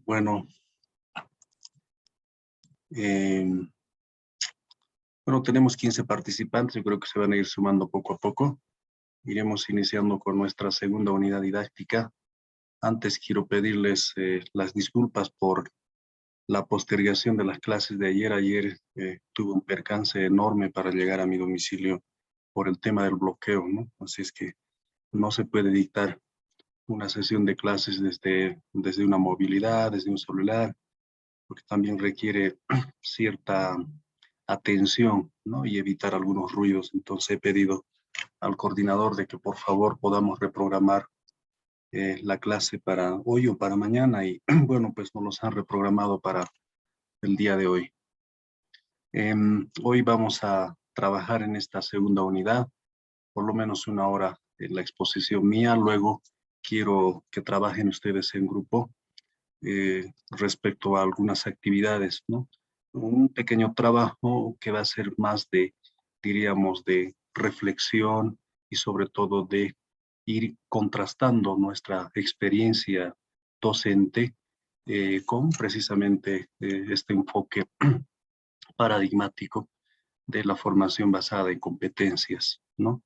Bueno, eh, bueno, tenemos 15 participantes, yo creo que se van a ir sumando poco a poco. Iremos iniciando con nuestra segunda unidad didáctica. Antes quiero pedirles las disculpas por la postergación de las clases de ayer. Ayer tuve un percance enorme para llegar a mi domicilio por el tema del bloqueo, ¿no? Así es que no se puede dictar una sesión de clases desde una movilidad, desde un celular, porque también requiere cierta atención, ¿no? Y evitar algunos ruidos. Entonces he pedido al coordinador de que por favor podamos reprogramar la clase para hoy o para mañana y bueno, pues nos los han reprogramado para el día de hoy. Hoy vamos a trabajar en esta segunda unidad, por lo menos una hora en la exposición mía, luego quiero que trabajen ustedes en grupo respecto a algunas actividades, ¿no? Un pequeño trabajo que va a ser más de, diríamos, de reflexión y sobre todo de ir contrastando nuestra experiencia docente con precisamente este enfoque paradigmático de la formación basada en competencias, ¿no?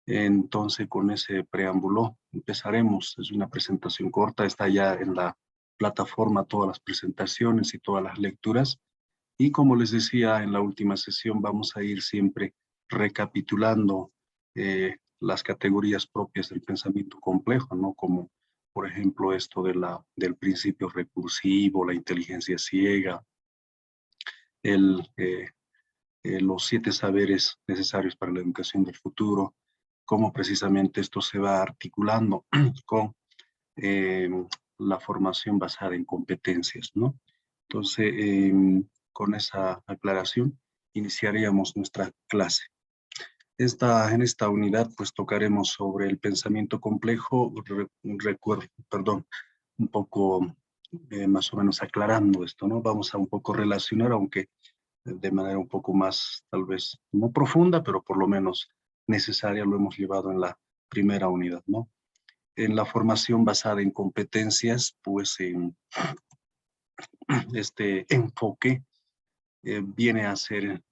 Entonces, con ese preámbulo empezaremos. Es una presentación corta, está ya en la plataforma todas las presentaciones y todas las lecturas. Y como les decía en la última sesión, vamos a ir siempre recapitulando las categorías propias del pensamiento complejo, ¿no? Como, por ejemplo, esto del principio recursivo, la inteligencia ciega, el, los 7 saberes necesarios para la educación del futuro, cómo precisamente esto se va articulando con eh, la formación basada en competencias, ¿no? Entonces, con esa aclaración, iniciaríamos nuestra clase. En esta unidad, pues tocaremos sobre el pensamiento complejo, perdón, un poco más o menos aclarando esto, ¿no? Vamos a un poco relacionar, aunque de manera un poco más, tal vez, no profunda, pero por lo menos necesaria, lo hemos llevado en la primera unidad, ¿no? En la formación basada en competencias, pues en este enfoque viene a ser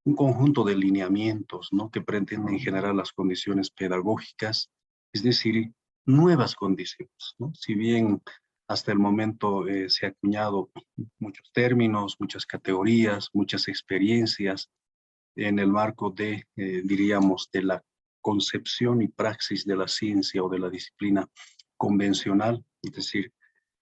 un conjunto de lineamientos, ¿no? Que pretenden generar las condiciones pedagógicas, es decir, nuevas condiciones, ¿no? Si bien hasta el momento se ha acuñado muchos términos, muchas categorías, muchas experiencias en el marco de, diríamos, de la concepción y praxis de la ciencia o de la disciplina convencional, es decir,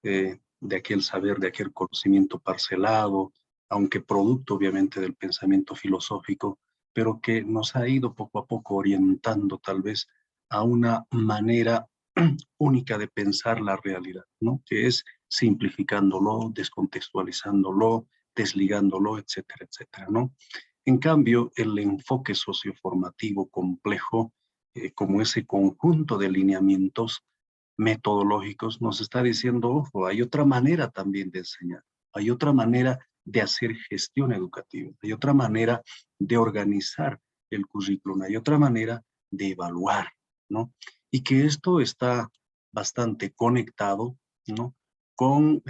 de aquel saber, de aquel conocimiento parcelado, aunque producto obviamente del pensamiento filosófico, pero que nos ha ido poco a poco orientando tal vez a una manera única de pensar la realidad, ¿no? Que es simplificándolo, descontextualizándolo, desligándolo, etcétera, etcétera, ¿no? En cambio, el enfoque socioformativo complejo, como ese conjunto de lineamientos metodológicos, nos está diciendo, ojo, hay otra manera también de enseñar, hay otra manera de hacer gestión educativa, hay otra manera de organizar el currículum, hay otra manera de evaluar, ¿no? Y que esto está bastante conectado, ¿no? Con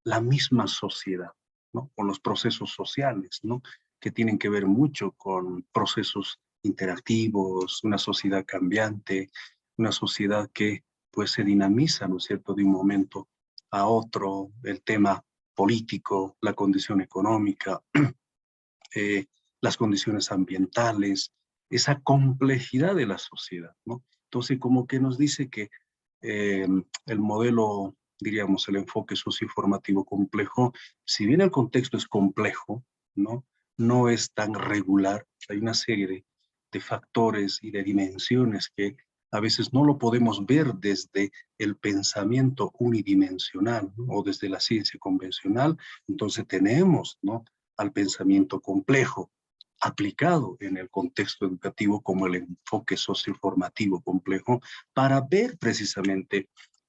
la misma sociedad, ¿no? Con los procesos sociales, ¿no? Que tienen que ver mucho con procesos interactivos, una sociedad cambiante, una sociedad que pues se dinamiza, ¿no es cierto?, de un momento a otro, el tema político, la condición económica, las condiciones ambientales, esa complejidad de la sociedad, ¿no? Entonces, como que nos dice que el modelo, diríamos, el enfoque socioformativo complejo, si bien el contexto es complejo, ¿no? No es tan regular, hay una serie de factores y de dimensiones que a veces no lo podemos ver desde el pensamiento unidimensional, ¿no? O desde la ciencia convencional, entonces tenemos, ¿no?, al pensamiento complejo aplicado en el contexto educativo como el enfoque socioformativo complejo para ver precisamente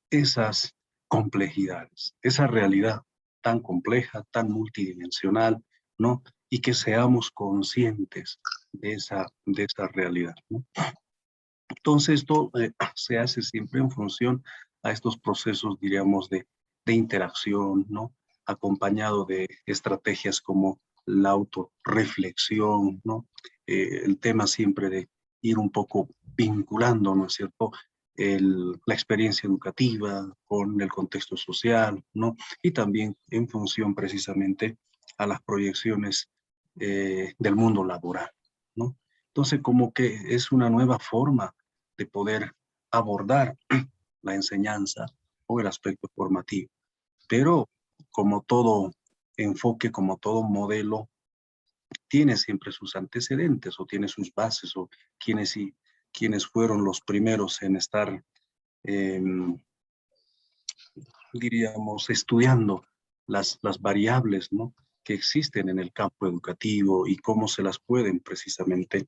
esas complejidades, esa realidad tan compleja, tan multidimensional, ¿no? Y que seamos conscientes de esa realidad, ¿no? Entonces, esto se hace siempre en función a estos procesos, diríamos, de interacción, ¿no? Acompañado de estrategias como la autorreflexión, ¿no? El tema siempre de ir un poco vinculando, ¿no es cierto?, la experiencia educativa con el contexto social, ¿no? Y también en función precisamente a las proyecciones del mundo laboral, ¿no? Entonces, como que es una nueva forma de poder abordar la enseñanza o el aspecto formativo. Pero como todo enfoque, como todo modelo, tiene siempre sus antecedentes o tiene sus bases o quienes fueron los primeros en estar, eh, diríamos, estudiando las variables, ¿no?, que existen en el campo educativo y cómo se las pueden precisamente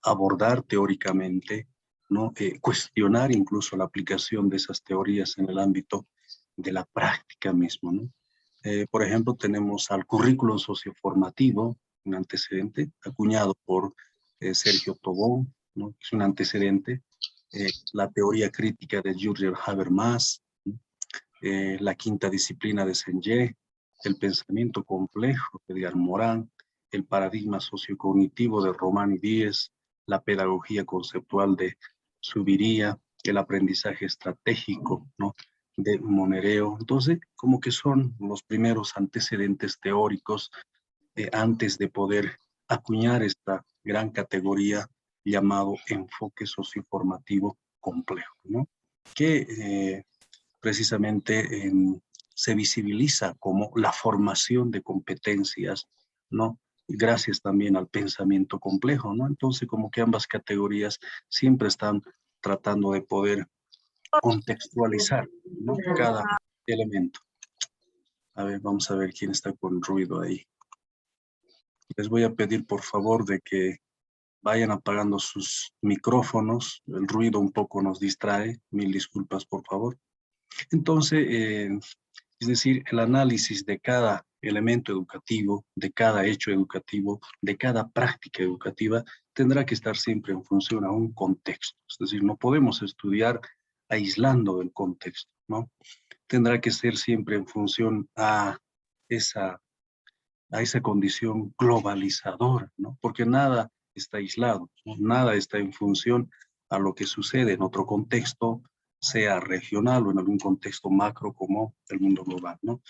abordar teóricamente, ¿no? Cuestionar incluso la aplicación de esas teorías en el ámbito de la práctica mismo, ¿no? Por ejemplo, tenemos al currículum socioformativo, un antecedente acuñado por Sergio Tobón, ¿no?, es un antecedente. La teoría crítica de Jürgen Habermas, ¿no?, la quinta disciplina de Senje, el pensamiento complejo de Edgar Morin, el paradigma sociocognitivo de Román y Díez, la pedagogía conceptual de Zuviría, el aprendizaje estratégico, ¿no?, de Monereo. Entonces, como que son los primeros antecedentes teóricos antes de poder acuñar esta gran categoría llamado enfoque socioformativo complejo, ¿no?, que precisamente se visibiliza como la formación de competencias, ¿no?, gracias también al pensamiento complejo, ¿no? Entonces, como que ambas categorías siempre están tratando de poder contextualizar, ¿no?, cada elemento. A ver, vamos a ver quién está con ruido ahí. Les voy a pedir, por favor, de que vayan apagando sus micrófonos. El ruido un poco nos distrae. Mil disculpas, por favor. Entonces, es decir, el análisis de cada elemento educativo, de cada hecho educativo, de cada práctica educativa, tendrá que estar siempre en función a un contexto. Es decir, no podemos estudiar aislando del contexto, ¿no? Tendrá que ser siempre en función esa, a esa condición globalizadora, ¿no? Porque nada está aislado, ¿no? Nada está en función a lo que sucede en otro contexto, sea regional o en algún contexto macro como el mundo global, ¿no?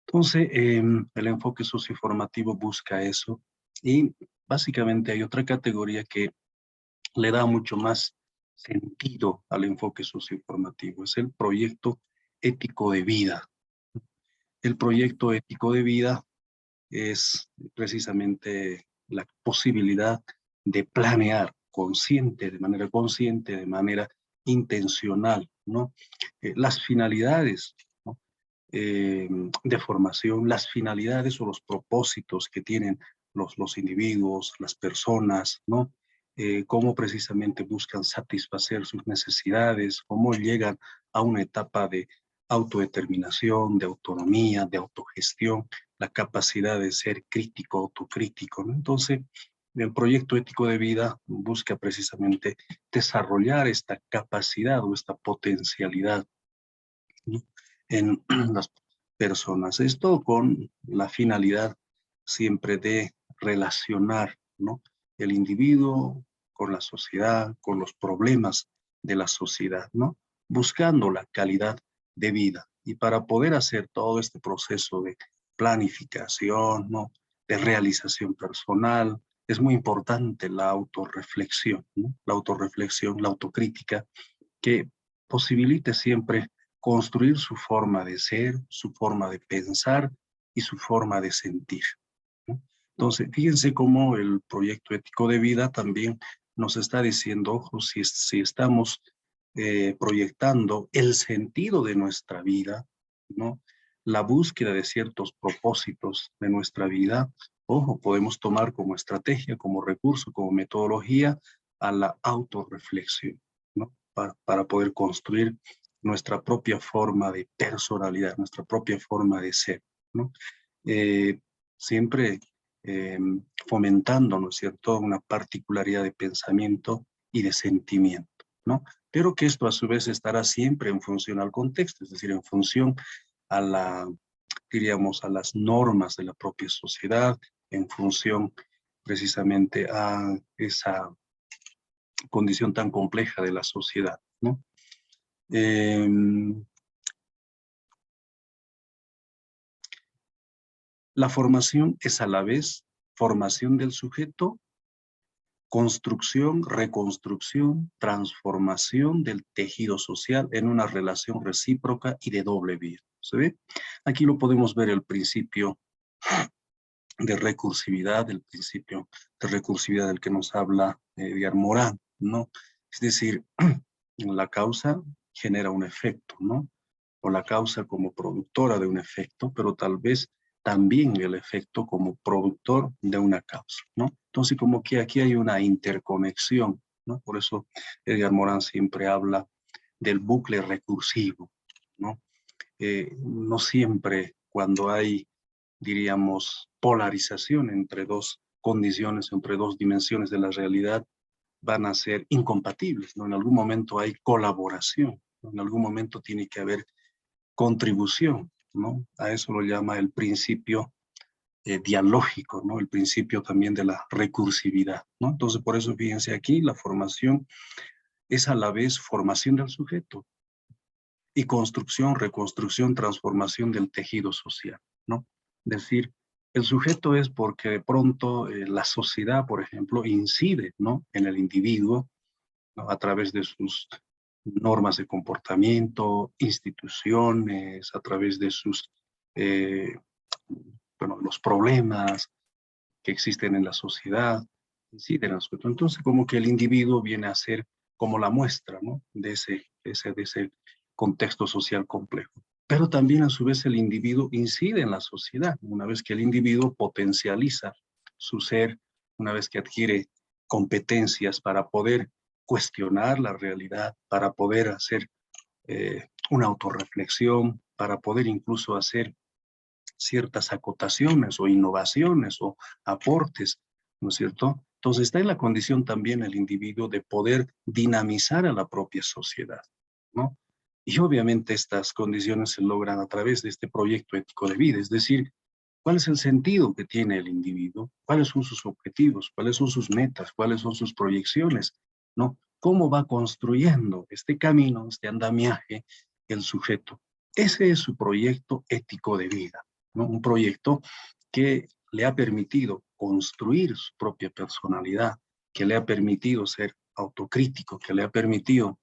Entonces, el enfoque socioformativo busca eso y básicamente hay otra categoría que le da mucho más sentido al enfoque socioformativo, es el proyecto ético de vida. El proyecto ético de vida es precisamente la posibilidad de planear de manera consciente, de manera intencional, ¿no? Las finalidades, ¿no?, de formación, las finalidades o los propósitos que tienen los individuos, las personas, ¿no? Cómo precisamente buscan satisfacer sus necesidades, cómo llegan a una etapa de autodeterminación, de autonomía, de autogestión, la capacidad de ser crítico, autocrítico, ¿no? Entonces, el proyecto ético de vida busca precisamente desarrollar esta capacidad o esta potencialidad, ¿no?, en las personas. Esto con la finalidad siempre de relacionar, ¿no?, el individuo con la sociedad, con los problemas de la sociedad, ¿no?, buscando la calidad de vida. Y para poder hacer todo este proceso de planificación, ¿no?, de realización personal, es muy importante la autorreflexión, ¿no?, la autorreflexión, la autocrítica, que posibilite siempre construir su forma de ser, su forma de pensar y su forma de sentir, ¿no? Entonces, fíjense cómo el proyecto ético de vida también nos está diciendo, ojo, si estamos proyectando el sentido de nuestra vida, ¿no?, la búsqueda de ciertos propósitos de nuestra vida, ojo, podemos tomar como estrategia, como recurso, como metodología a la autorreflexión, ¿no?, para poder construir nuestra propia forma de personalidad, nuestra propia forma de ser, ¿no? Eh, Siempre fomentando, ¿no es cierto?, una particularidad de pensamiento y de sentimiento, ¿no? Pero que esto a su vez estará siempre en función al contexto, es decir, en función a diríamos, a las normas de la propia sociedad, en función precisamente a esa condición tan compleja de la sociedad, ¿no? La formación es a la vez formación del sujeto, construcción, reconstrucción, transformación del tejido social en una relación recíproca y de doble vía. ¿Se ve? Aquí lo podemos ver el principio de recursividad, el principio de recursividad del que nos habla Edgar Morin, ¿no? Es decir, la causa genera un efecto, ¿no? O la causa como productora de un efecto, pero tal vez también el efecto como productor de una causa, ¿no? Entonces, como que aquí hay una interconexión, ¿no? Por eso Edgar Morin siempre habla del bucle recursivo, ¿no? No siempre cuando hay, diríamos, polarización entre dos condiciones, entre dos dimensiones de la realidad, van a ser incompatibles, ¿no? En algún momento hay colaboración, ¿no? En algún momento tiene que haber contribución, ¿no? A eso lo llama el principio dialógico, ¿no? El principio también de la recursividad, ¿no? Entonces, por eso, fíjense aquí, la formación es a la vez formación del sujeto y construcción, reconstrucción, transformación del tejido social, ¿no? Es decir, el sujeto es porque de pronto la sociedad, por ejemplo, incide, ¿no?, en el individuo, ¿no?, a través de sus normas de comportamiento, instituciones, a través de sus, bueno, los problemas que existen en la sociedad, inciden al sujeto. Entonces, como que el individuo viene a ser como la muestra, ¿no?, de ese contexto social complejo. Pero también a su vez el individuo incide en la sociedad, una vez que el individuo potencializa su ser, una vez que adquiere competencias para poder cuestionar la realidad, para poder hacer una autorreflexión, para poder incluso hacer ciertas acotaciones o innovaciones o aportes, ¿no es cierto? Entonces está en la condición también el individuo de poder dinamizar a la propia sociedad, ¿no? Y obviamente estas condiciones se logran a través de este proyecto ético de vida, es decir, ¿cuál es el sentido que tiene el individuo? ¿Cuáles son sus objetivos? ¿Cuáles son sus metas? ¿Cuáles son sus proyecciones? ¿No? ¿Cómo va construyendo este camino, este andamiaje, el sujeto? Ese es su proyecto ético de vida, ¿no? Un proyecto que le ha permitido construir su propia personalidad, que le ha permitido ser autocrítico, que le ha permitido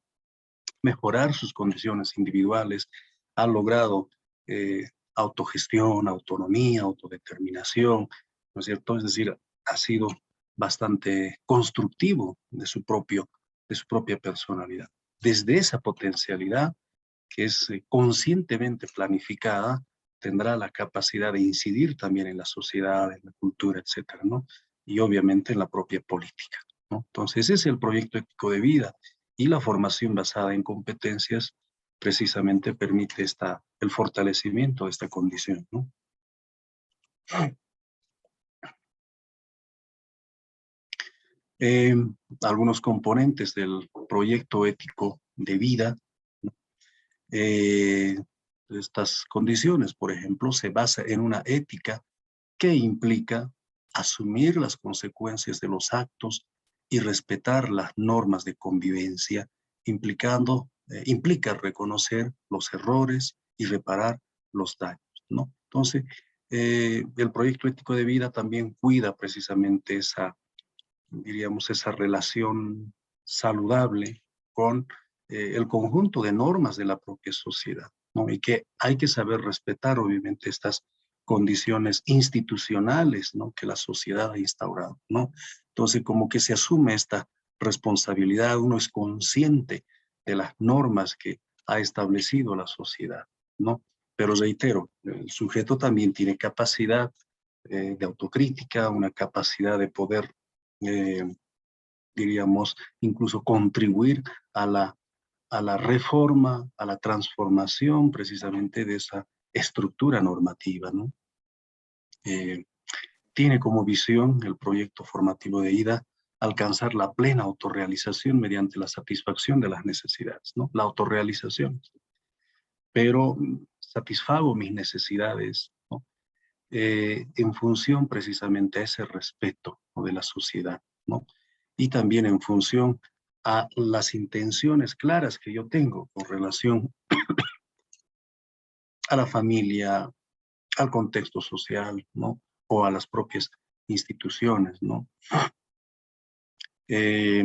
mejorar sus condiciones individuales, ha logrado autogestión, autonomía, autodeterminación, ¿no es cierto? Es decir, ha sido bastante constructivo de su propia personalidad. Desde esa potencialidad, que es conscientemente planificada, tendrá la capacidad de incidir también en la sociedad, en la cultura, etcétera, ¿no? Y obviamente en la propia política, ¿no? Entonces, ese es el proyecto ético de vida, y la formación basada en competencias precisamente permite el fortalecimiento de esta condición, ¿no? Eh, Algunos componentes del proyecto ético de vida, ¿no? Eh, Estas condiciones, por ejemplo, se basa en una ética que implica asumir las consecuencias de los actos y respetar las normas de convivencia, implica reconocer los errores y reparar los daños, ¿no? Entonces, el proyecto ético de vida también cuida precisamente diríamos, esa relación saludable con el conjunto de normas de la propia sociedad, ¿no? Y que hay que saber respetar, obviamente, estas condiciones institucionales, ¿no?, que la sociedad ha instaurado, ¿no? Entonces, como que se asume esta responsabilidad, uno es consciente de las normas que ha establecido la sociedad, ¿no? Pero reitero, el sujeto también tiene capacidad de autocrítica, una capacidad de poder eh, diríamos, incluso contribuir a la reforma, a la transformación precisamente de esa estructura normativa, ¿no? Tiene como visión el proyecto formativo de IDA alcanzar la plena autorrealización mediante la satisfacción de las necesidades, ¿no? La autorrealización. Pero satisfago mis necesidades, ¿no? En función precisamente a ese respeto, ¿no?, de la sociedad, ¿no? Y también en función a las intenciones claras que yo tengo con relación a la familia, al contexto social, ¿no? O a las propias instituciones, ¿no? Eh,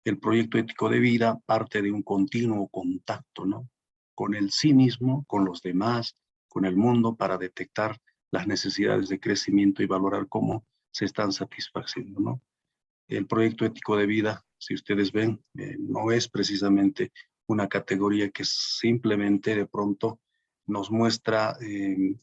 el proyecto ético de vida parte de un continuo contacto, ¿no?, con el sí mismo, con los demás, con el mundo, para detectar las necesidades de crecimiento y valorar cómo se están satisfaciendo, ¿no? El proyecto ético de vida, si ustedes ven, no es precisamente una categoría que simplemente de pronto nos muestra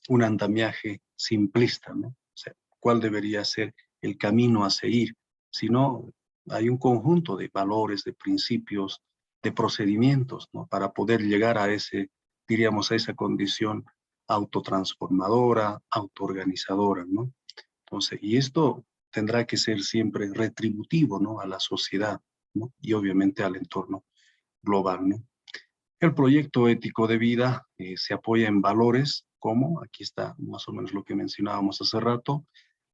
un andamiaje simplista, ¿no? O sea, cuál debería ser el camino a seguir, sino hay un conjunto de valores, de principios, de procedimientos, ¿no?, para poder llegar a ese, diríamos, a esa condición autotransformadora, autoorganizadora, ¿no? Entonces, y esto tendrá que ser siempre retributivo, ¿no?, a la sociedad, ¿no?, y obviamente al entorno global, ¿no? El proyecto ético de vida se apoya en valores como, aquí está más o menos lo que mencionábamos hace rato,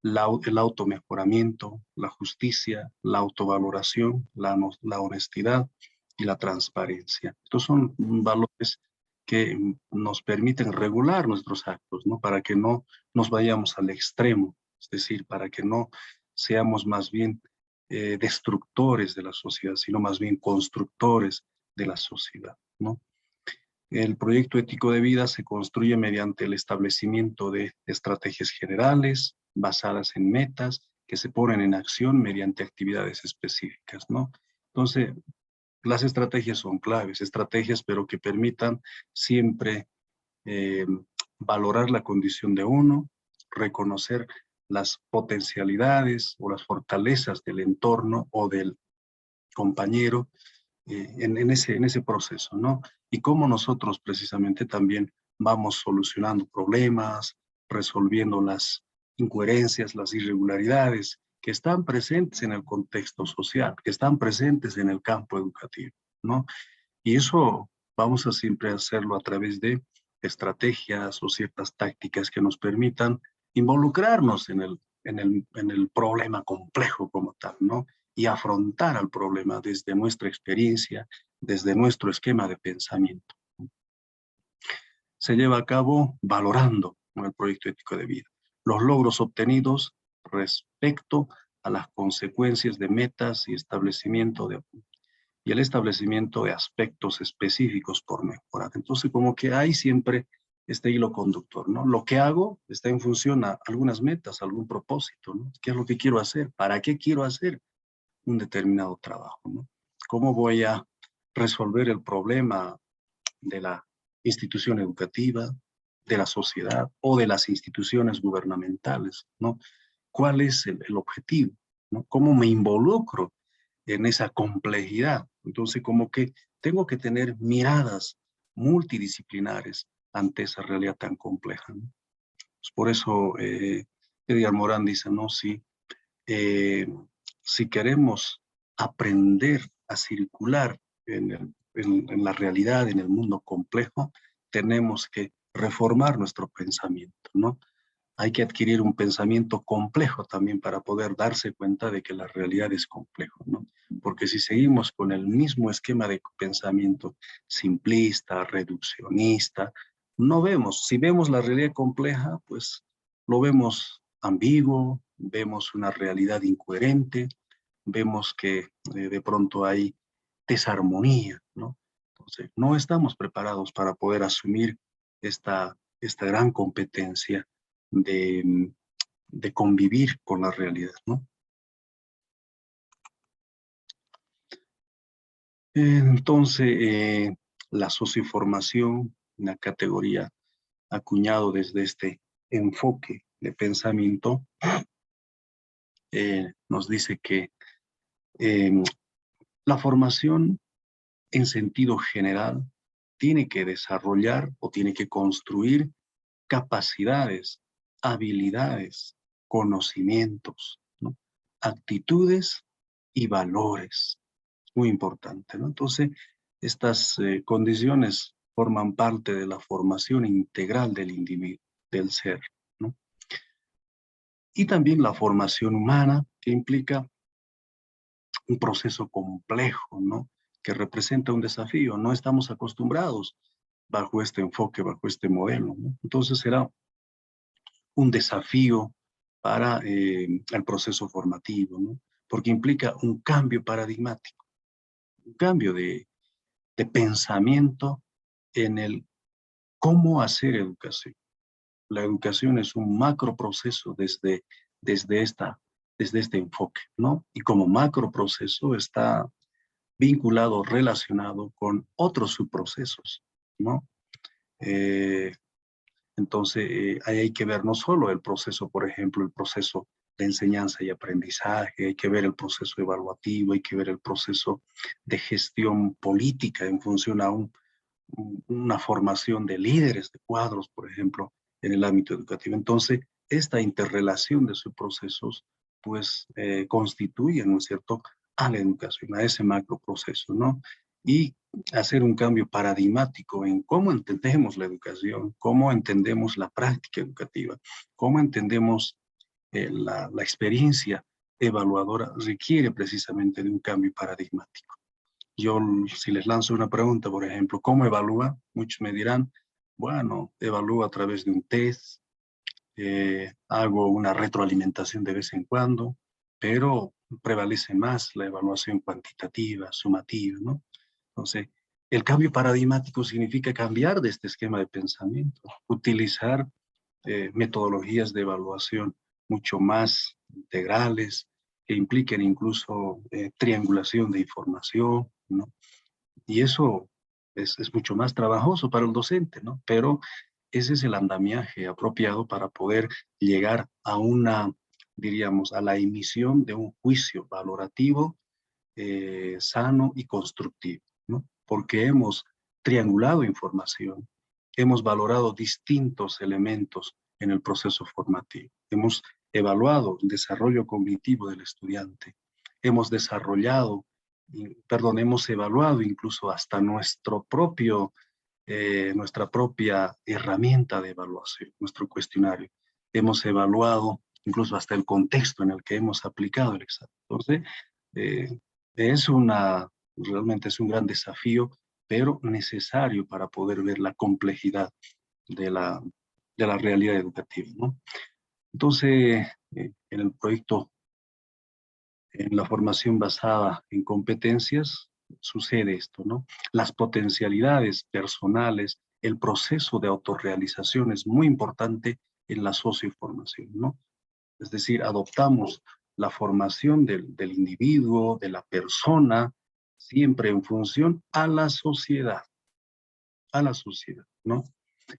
el automejoramiento, la justicia, la autovaloración, la honestidad y la transparencia. Estos son valores que nos permiten regular nuestros actos, ¿no?, para que no nos vayamos al extremo, es decir, para que no seamos más bien destructores de la sociedad, sino más bien constructores de la sociedad, ¿no? El proyecto ético de vida se construye mediante el establecimiento de estrategias generales basadas en metas que se ponen en acción mediante actividades específicas, ¿no? Entonces, las estrategias son claves, estrategias pero que permitan siempre eh, valorar la condición de uno, reconocer las potencialidades o las fortalezas del entorno o del compañero en ese proceso, ¿no? Y cómo nosotros precisamente también vamos solucionando problemas, resolviendo las incoherencias, las irregularidades que están presentes en el contexto social, que están presentes en el campo educativo, ¿no? Y eso vamos a siempre hacerlo a través de estrategias o ciertas tácticas que nos permitan involucrarnos en el problema complejo como tal, ¿no? Y afrontar al problema desde nuestra experiencia, desde nuestro esquema de pensamiento. Se lleva a cabo valorando, ¿no?, el proyecto ético de vida, los logros obtenidos respecto a las consecuencias de metas y el establecimiento de aspectos específicos por mejorar. Entonces, como que hay siempre este hilo conductor, ¿no? Lo que hago está en función a algunas metas, a algún propósito, ¿no? ¿Qué es lo que quiero hacer? ¿Para qué quiero hacer un determinado trabajo, ¿no? ¿Cómo voy a resolver el problema de la institución educativa, de la sociedad o de las instituciones gubernamentales, ¿no? ¿Cuál es el objetivo, ¿no? ¿Cómo me involucro en esa complejidad? Entonces, como que tengo que tener miradas multidisciplinares ante esa realidad tan compleja, ¿no? Pues por eso Edgar Morán dice, ¿no? Eh, si queremos aprender a circular en la realidad, en el mundo complejo, tenemos que reformar nuestro pensamiento, ¿no? Hay que adquirir un pensamiento complejo también para poder darse cuenta de que la realidad es complejo, ¿no? Porque si seguimos con el mismo esquema de pensamiento simplista, reduccionista, no vemos. Si vemos la realidad compleja, pues lo vemos ambiguo, vemos una realidad incoherente, vemos que de pronto hay desarmonía, ¿no? Entonces, no estamos preparados para poder asumir esta gran competencia de, de convivir con la realidad, ¿no? Entonces, la socioformación, una categoría acuñado desde este enfoque de pensamiento, nos dice que eh, la formación en sentido general tiene que desarrollar o tiene que construir capacidades, habilidades conocimientos, ¿no? Actitudes y valores. Muy importante, ¿no? Entonces, estas condiciones forman parte de la formación integral del individuo, del ser, ¿no? Y también la formación humana, que implica un proceso complejo, ¿no? Que representa un desafío. No estamos acostumbrados bajo este enfoque, bajo este modelo, ¿no? Entonces será un desafío para el proceso formativo, ¿no? Porque implica un cambio paradigmático, un cambio de pensamiento en el cómo hacer educación. La educación es un macro proceso desde, desde este enfoque, ¿no? Y como macro proceso está vinculado, relacionado con otros subprocesos, ¿no? Eh, entonces, ahí hay que ver no solo el proceso, por ejemplo, el proceso de enseñanza y aprendizaje, hay que ver el proceso evaluativo, hay que ver el proceso de gestión política en función a una formación de líderes, de cuadros, por ejemplo, en el ámbito educativo. Entonces, esta interrelación de sus procesos, pues, constituye, ¿no es cierto?, a la educación, a ese macro proceso, ¿no? Y hacer un cambio paradigmático en cómo entendemos la educación, cómo entendemos la práctica educativa, cómo entendemos la experiencia evaluadora, requiere precisamente de un cambio paradigmático. Yo, si les lanzo una pregunta, por ejemplo, ¿cómo evalúa? Muchos me dirán, bueno, evalúo a través de un test, hago una retroalimentación de vez en cuando, pero prevalece más la evaluación cuantitativa, sumativa, ¿no? Entonces, el cambio paradigmático significa cambiar de este esquema de pensamiento, utilizar metodologías de evaluación mucho más integrales, que impliquen incluso triangulación de información, ¿no? Y eso es mucho más trabajoso para el docente, ¿no? Pero ese es el andamiaje apropiado para poder llegar a una, diríamos, a la emisión de un juicio valorativo sano y constructivo, ¿no? Porque hemos triangulado información, hemos valorado distintos elementos en el proceso formativo, hemos evaluado el desarrollo cognitivo del estudiante, hemos desarrollado, perdón, hemos evaluado incluso hasta nuestra propia herramienta de evaluación, nuestro cuestionario. Hemos evaluado incluso hasta el contexto en el que hemos aplicado el examen. Entonces, eh, es realmente es un gran desafío, pero necesario para poder ver la complejidad de la realidad educativa, ¿no? Entonces, en el proyecto, en la formación basada en competencias, sucede esto, ¿no? Las potencialidades personales, el proceso de autorrealización es muy importante en la socioformación, ¿no? Es decir, adoptamos la formación del individuo, de la persona, siempre en función a la sociedad, ¿no?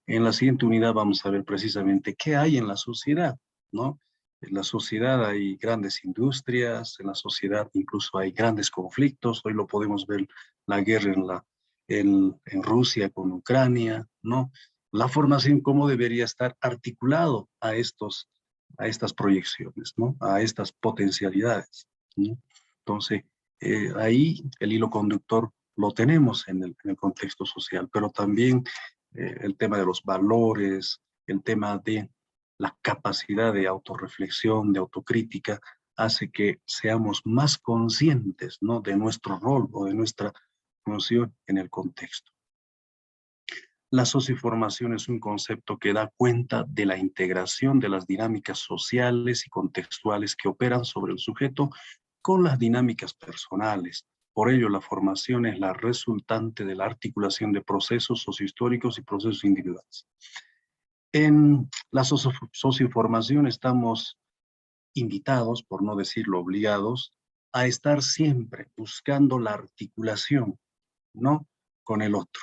En la siguiente unidad vamos a ver precisamente qué hay en la sociedad, ¿no? En la sociedad hay grandes industrias, en la sociedad incluso hay grandes conflictos, hoy lo podemos ver, la guerra en Rusia con Ucrania, ¿no? La formación, cómo debería estar articulado a estas proyecciones, ¿no? A estas potencialidades, ¿no? Entonces, ahí el hilo conductor lo tenemos en el contexto social, pero también el tema de los valores, el tema de la capacidad de autorreflexión, de autocrítica, hace que seamos más conscientes, ¿no?, de nuestro rol o de nuestra función en el contexto. La socioformación es un concepto que da cuenta de la integración de las dinámicas sociales y contextuales que operan sobre el sujeto con las dinámicas personales. Por ello, la formación es la resultante de la articulación de procesos sociohistóricos y procesos individuales. En la socioformación estamos invitados, por no decirlo obligados, a estar siempre buscando la articulación, ¿no?, con el otro.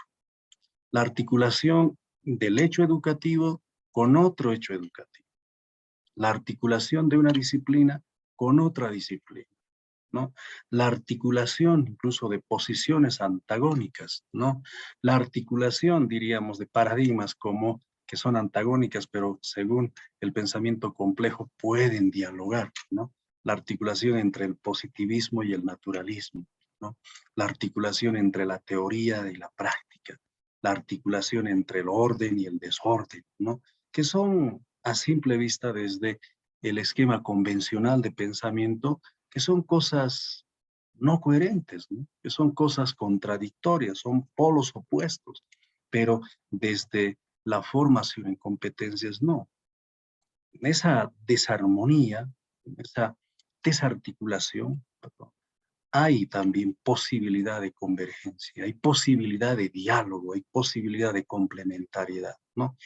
La articulación del hecho educativo con otro hecho educativo. La articulación de una disciplina con otra disciplina, ¿no? La articulación incluso de posiciones antagónicas, ¿no? La articulación, diríamos, de paradigmas como que son antagónicas, pero según el pensamiento complejo pueden dialogar, ¿no? La articulación entre el positivismo y el naturalismo, ¿no? La articulación entre la teoría y la práctica, la articulación entre el orden y el desorden, ¿no? Que son a simple vista desde el esquema convencional de pensamiento, que son cosas no coherentes, ¿no? Que son cosas contradictorias, son polos opuestos, pero desde la formación en competencias no. En esa desarmonía, en esa desarticulación, perdón, hay también posibilidad de convergencia, hay posibilidad de diálogo, hay posibilidad de complementariedad, ¿no?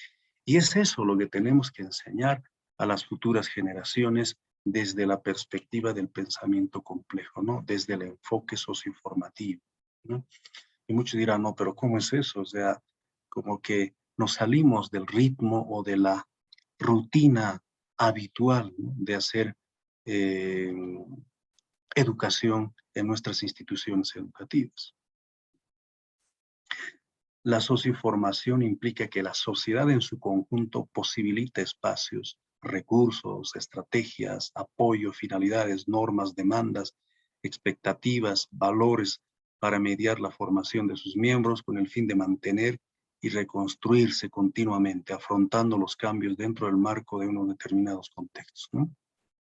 Y es eso lo que tenemos que enseñar a las futuras generaciones desde la perspectiva del pensamiento complejo, ¿no? Desde el enfoque socioinformativo, ¿no? Y muchos dirán, no, pero ¿cómo es eso? O sea, como que nos salimos del ritmo o de la rutina habitual, ¿no? De hacer eh, educación en nuestras instituciones educativas. La socioformación implica que la sociedad en su conjunto posibilita espacios, recursos, estrategias, apoyo, finalidades, normas, demandas, expectativas, valores para mediar la formación de sus miembros con el fin de mantener y reconstruirse continuamente, afrontando los cambios dentro del marco de unos determinados contextos, ¿no?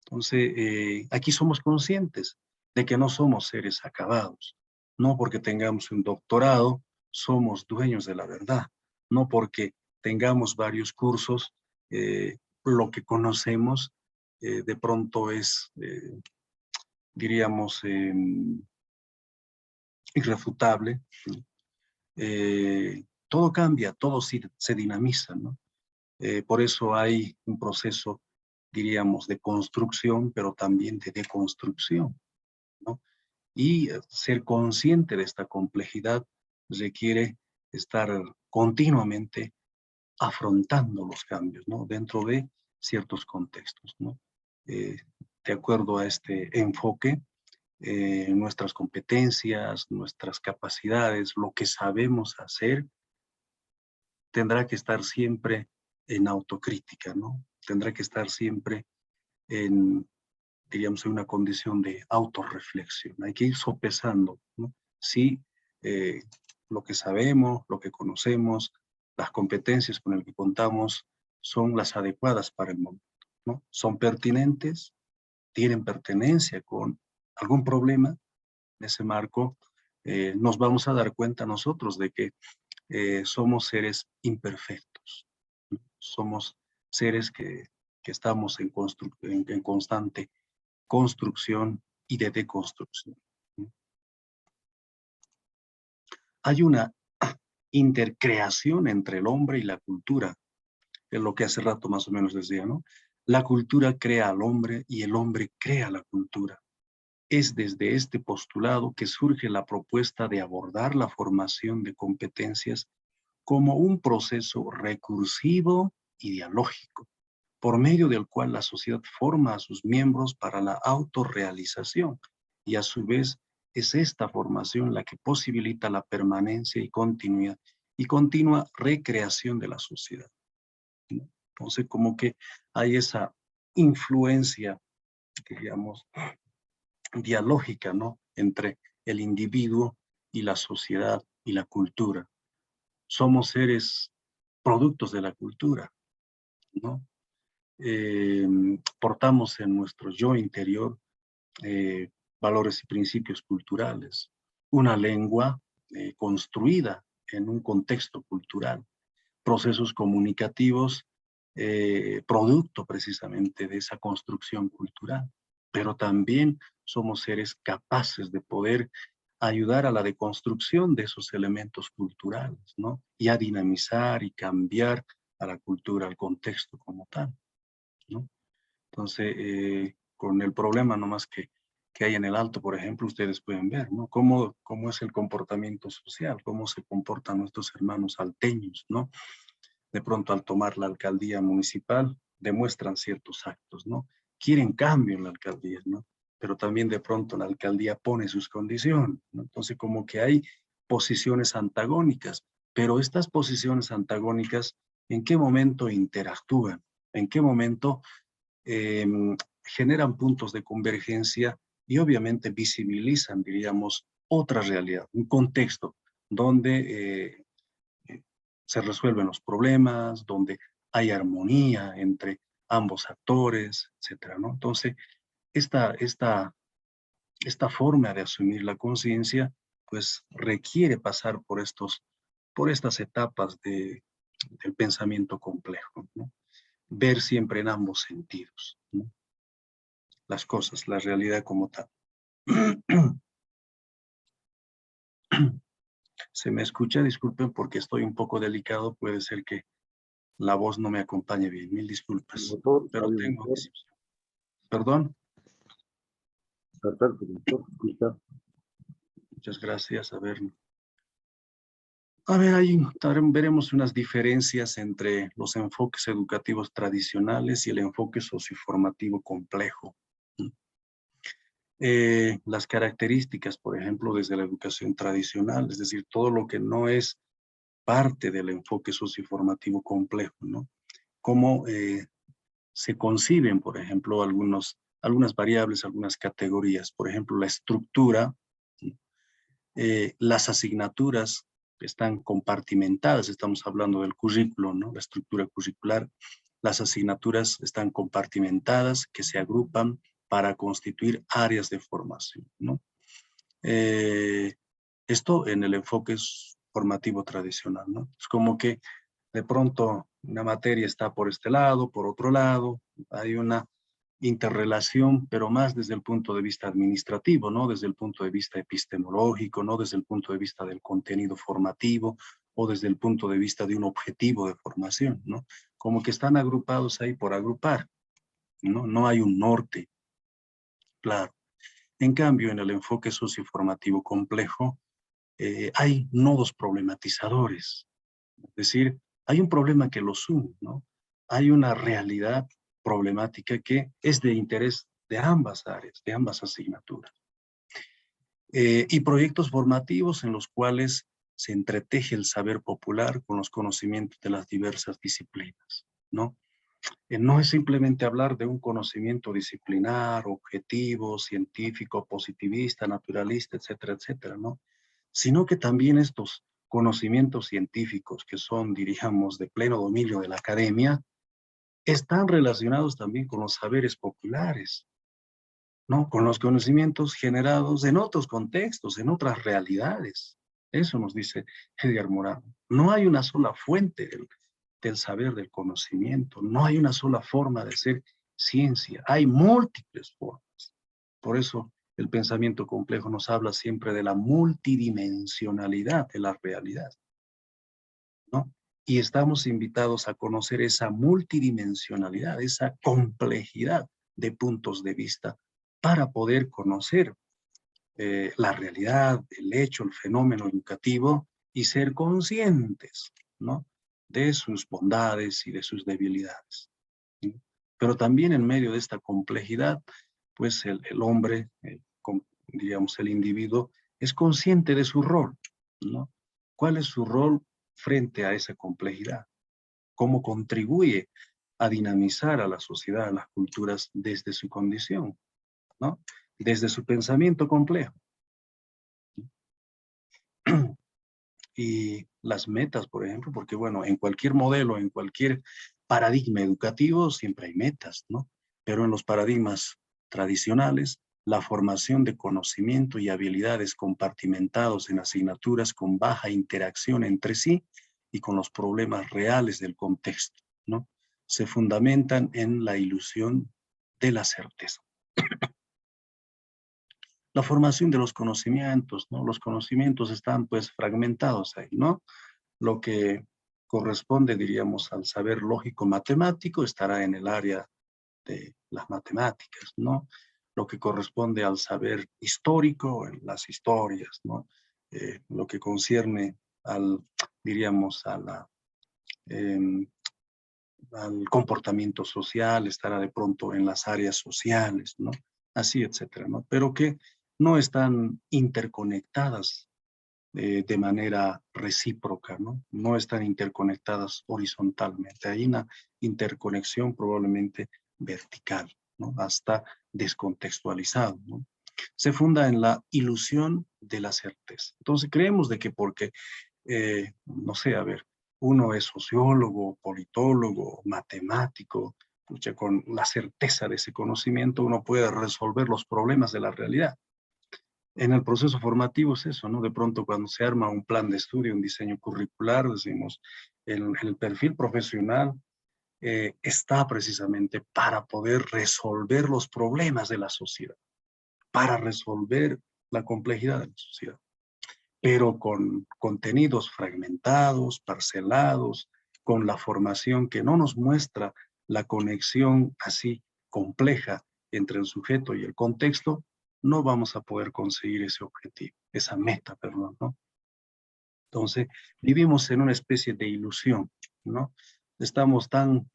Entonces, aquí somos conscientes de que no somos seres acabados. No porque tengamos un doctorado, somos dueños de la verdad. No porque tengamos varios cursos, lo que conocemos de pronto es, diríamos, irrefutable. Todo cambia, todo se dinamiza, ¿no? Por eso hay un proceso, diríamos, de construcción, pero también de deconstrucción, ¿no? Y ser consciente de esta complejidad requiere estar continuamente afrontando los cambios, ¿no? Dentro de ciertos contextos, ¿no? Eh, de acuerdo a este enfoque, nuestras competencias, nuestras capacidades, lo que sabemos hacer, tendrá que estar siempre en autocrítica, ¿no? Tendrá que estar siempre en, diríamos, en una condición de autorreflexión. Hay que ir sopesando, ¿no? Si lo que sabemos, lo que conocemos, las competencias con las que contamos son las adecuadas para el momento, ¿no? Son pertinentes, tienen pertenencia con algún problema. En ese marco, nos vamos a dar cuenta nosotros de que somos seres imperfectos, ¿no? Somos seres que estamos en constante construcción y de deconstrucción. Hay una intercreación entre el hombre y la cultura, es lo que hace rato más o menos decía, ¿no? La cultura crea al hombre y el hombre crea la cultura. Es desde este postulado que surge la propuesta de abordar la formación de competencias como un proceso recursivo y dialógico, por medio del cual la sociedad forma a sus miembros para la autorrealización y a su vez es esta formación la que posibilita la permanencia y continuidad y continua recreación de la sociedad, ¿no? Entonces, como que hay esa influencia, digamos, dialógica, ¿no? Entre el individuo y la sociedad y la cultura. Somos seres productos de la cultura, ¿no? Portamos en nuestro yo interior eh, valores y principios culturales, una lengua construida en un contexto cultural, procesos comunicativos, producto precisamente de esa construcción cultural, pero también somos seres capaces de poder ayudar a la deconstrucción de esos elementos culturales, ¿no? Y a dinamizar y cambiar a la cultura, al contexto como tal, ¿no? Entonces, con el problema nomás que hay en el Alto, por ejemplo, ustedes pueden ver, ¿no? Cómo es el comportamiento social, cómo se comportan nuestros hermanos alteños, ¿no? De pronto al tomar la alcaldía municipal, demuestran ciertos actos, ¿no? Quieren cambio en la alcaldía, ¿no? Pero también de pronto la alcaldía pone sus condiciones, ¿no? Entonces, como que hay posiciones antagónicas, pero estas posiciones antagónicas ¿En qué momento interactúan? ¿En qué momento generan puntos de convergencia y obviamente visibilizan, diríamos, otra realidad, un contexto donde se resuelven los problemas, donde hay armonía entre ambos actores, etcétera, ¿no? Entonces, esta forma de asumir la conciencia, pues requiere pasar por estas etapas del pensamiento complejo, ¿no? Ver siempre en ambos sentidos, ¿no? Las cosas, la realidad como tal. Se me escucha, disculpen porque estoy un poco delicado, puede ser que la voz no me acompañe bien, mil disculpas, Doctor, pero tengo, perdón, perfecto, doctor, escucha. muchas gracias, a ver, ahí veremos unas diferencias entre los enfoques educativos tradicionales y el enfoque socioformativo complejo. Las características, por ejemplo, desde la educación tradicional, es decir, todo lo que no es parte del enfoque socioformativo complejo, ¿no? Cómo se conciben, por ejemplo, algunas variables, algunas categorías, por ejemplo, la estructura, ¿sí? Las asignaturas están compartimentadas, estamos hablando del currículo, ¿no? La estructura curricular, las asignaturas están compartimentadas, que se agrupan para constituir áreas de formación, ¿no? Eh, Esto en el enfoque formativo tradicional, ¿no? Es como que de pronto una materia está por este lado, por otro lado, hay una interrelación, pero más desde el punto de vista administrativo, no desde el punto de vista epistemológico, no desde el punto de vista del contenido formativo o desde el punto de vista de un objetivo de formación, ¿no? Como que están agrupados ahí por agrupar, ¿no? No hay un norte, claro. En cambio, en el enfoque socioformativo complejo, hay nodos problematizadores, es decir, hay un problema que los une, ¿no? Hay una realidad problemática que es de interés de ambas áreas, de ambas asignaturas. Y proyectos formativos en los cuales se entreteje el saber popular con los conocimientos de las diversas disciplinas, ¿no? No es simplemente hablar de un conocimiento disciplinar, objetivo, científico, positivista, naturalista, etcétera, etcétera, ¿no? Sino que también estos conocimientos científicos que son, diríamos, de pleno dominio de la academia, están relacionados también con los saberes populares, ¿no? Con los conocimientos generados en otros contextos, en otras realidades. Eso nos dice Edgar Morin. No hay una sola fuente del saber, del conocimiento. No hay una sola forma de hacer ciencia. Hay múltiples formas. Por eso el pensamiento complejo nos habla siempre de la multidimensionalidad de la realidad, ¿no? Y estamos invitados a conocer esa multidimensionalidad, esa complejidad de puntos de vista para poder conocer la realidad, el hecho, el fenómeno educativo y ser conscientes, ¿no? De sus bondades y de sus debilidades, ¿sí? Pero también en medio de esta complejidad, pues el hombre, digamos el individuo, es consciente de su rol, ¿no? ¿Cuál es su rol frente a esa complejidad? ¿Cómo contribuye a dinamizar a la sociedad, a las culturas desde su condición, ¿no? Desde su pensamiento complejo. Y las metas, por ejemplo, porque bueno, en cualquier modelo, en cualquier paradigma educativo siempre hay metas, ¿no? Pero en los paradigmas tradicionales, la formación de conocimiento y habilidades compartimentados en asignaturas con baja interacción entre sí y con los problemas reales del contexto, ¿no? Se fundamentan en la ilusión de la certeza. La formación de los conocimientos, ¿no? Los conocimientos están pues fragmentados ahí, ¿no? Lo que corresponde, diríamos, al saber lógico-matemático estará en el área de las matemáticas, ¿no? Lo que corresponde al saber histórico, en las historias, ¿no? Lo que concierne diríamos, em, al comportamiento social, estará de pronto en las áreas sociales, ¿no? Así, etcétera, ¿no? Pero que no están interconectadas de manera recíproca, ¿no? No están interconectadas horizontalmente. Hay una interconexión probablemente vertical, ¿no? Hasta descontextualizado, ¿no? Se funda en la ilusión de la certeza. Entonces creemos de que porque, no sé, a ver, uno es sociólogo, politólogo, matemático, pucha, con la certeza de ese conocimiento uno puede resolver los problemas de la realidad. En el proceso formativo es eso, ¿no? De pronto cuando se arma un plan de estudio, un diseño curricular, decimos, el perfil profesional está precisamente para poder resolver los problemas de la sociedad, para resolver la complejidad de la sociedad, pero con contenidos fragmentados, parcelados, con la formación que no nos muestra la conexión así compleja entre el sujeto y el contexto, no vamos a poder conseguir ese objetivo, esa meta, perdón, ¿no? Entonces, vivimos en una especie de ilusión, ¿no? Estamos tan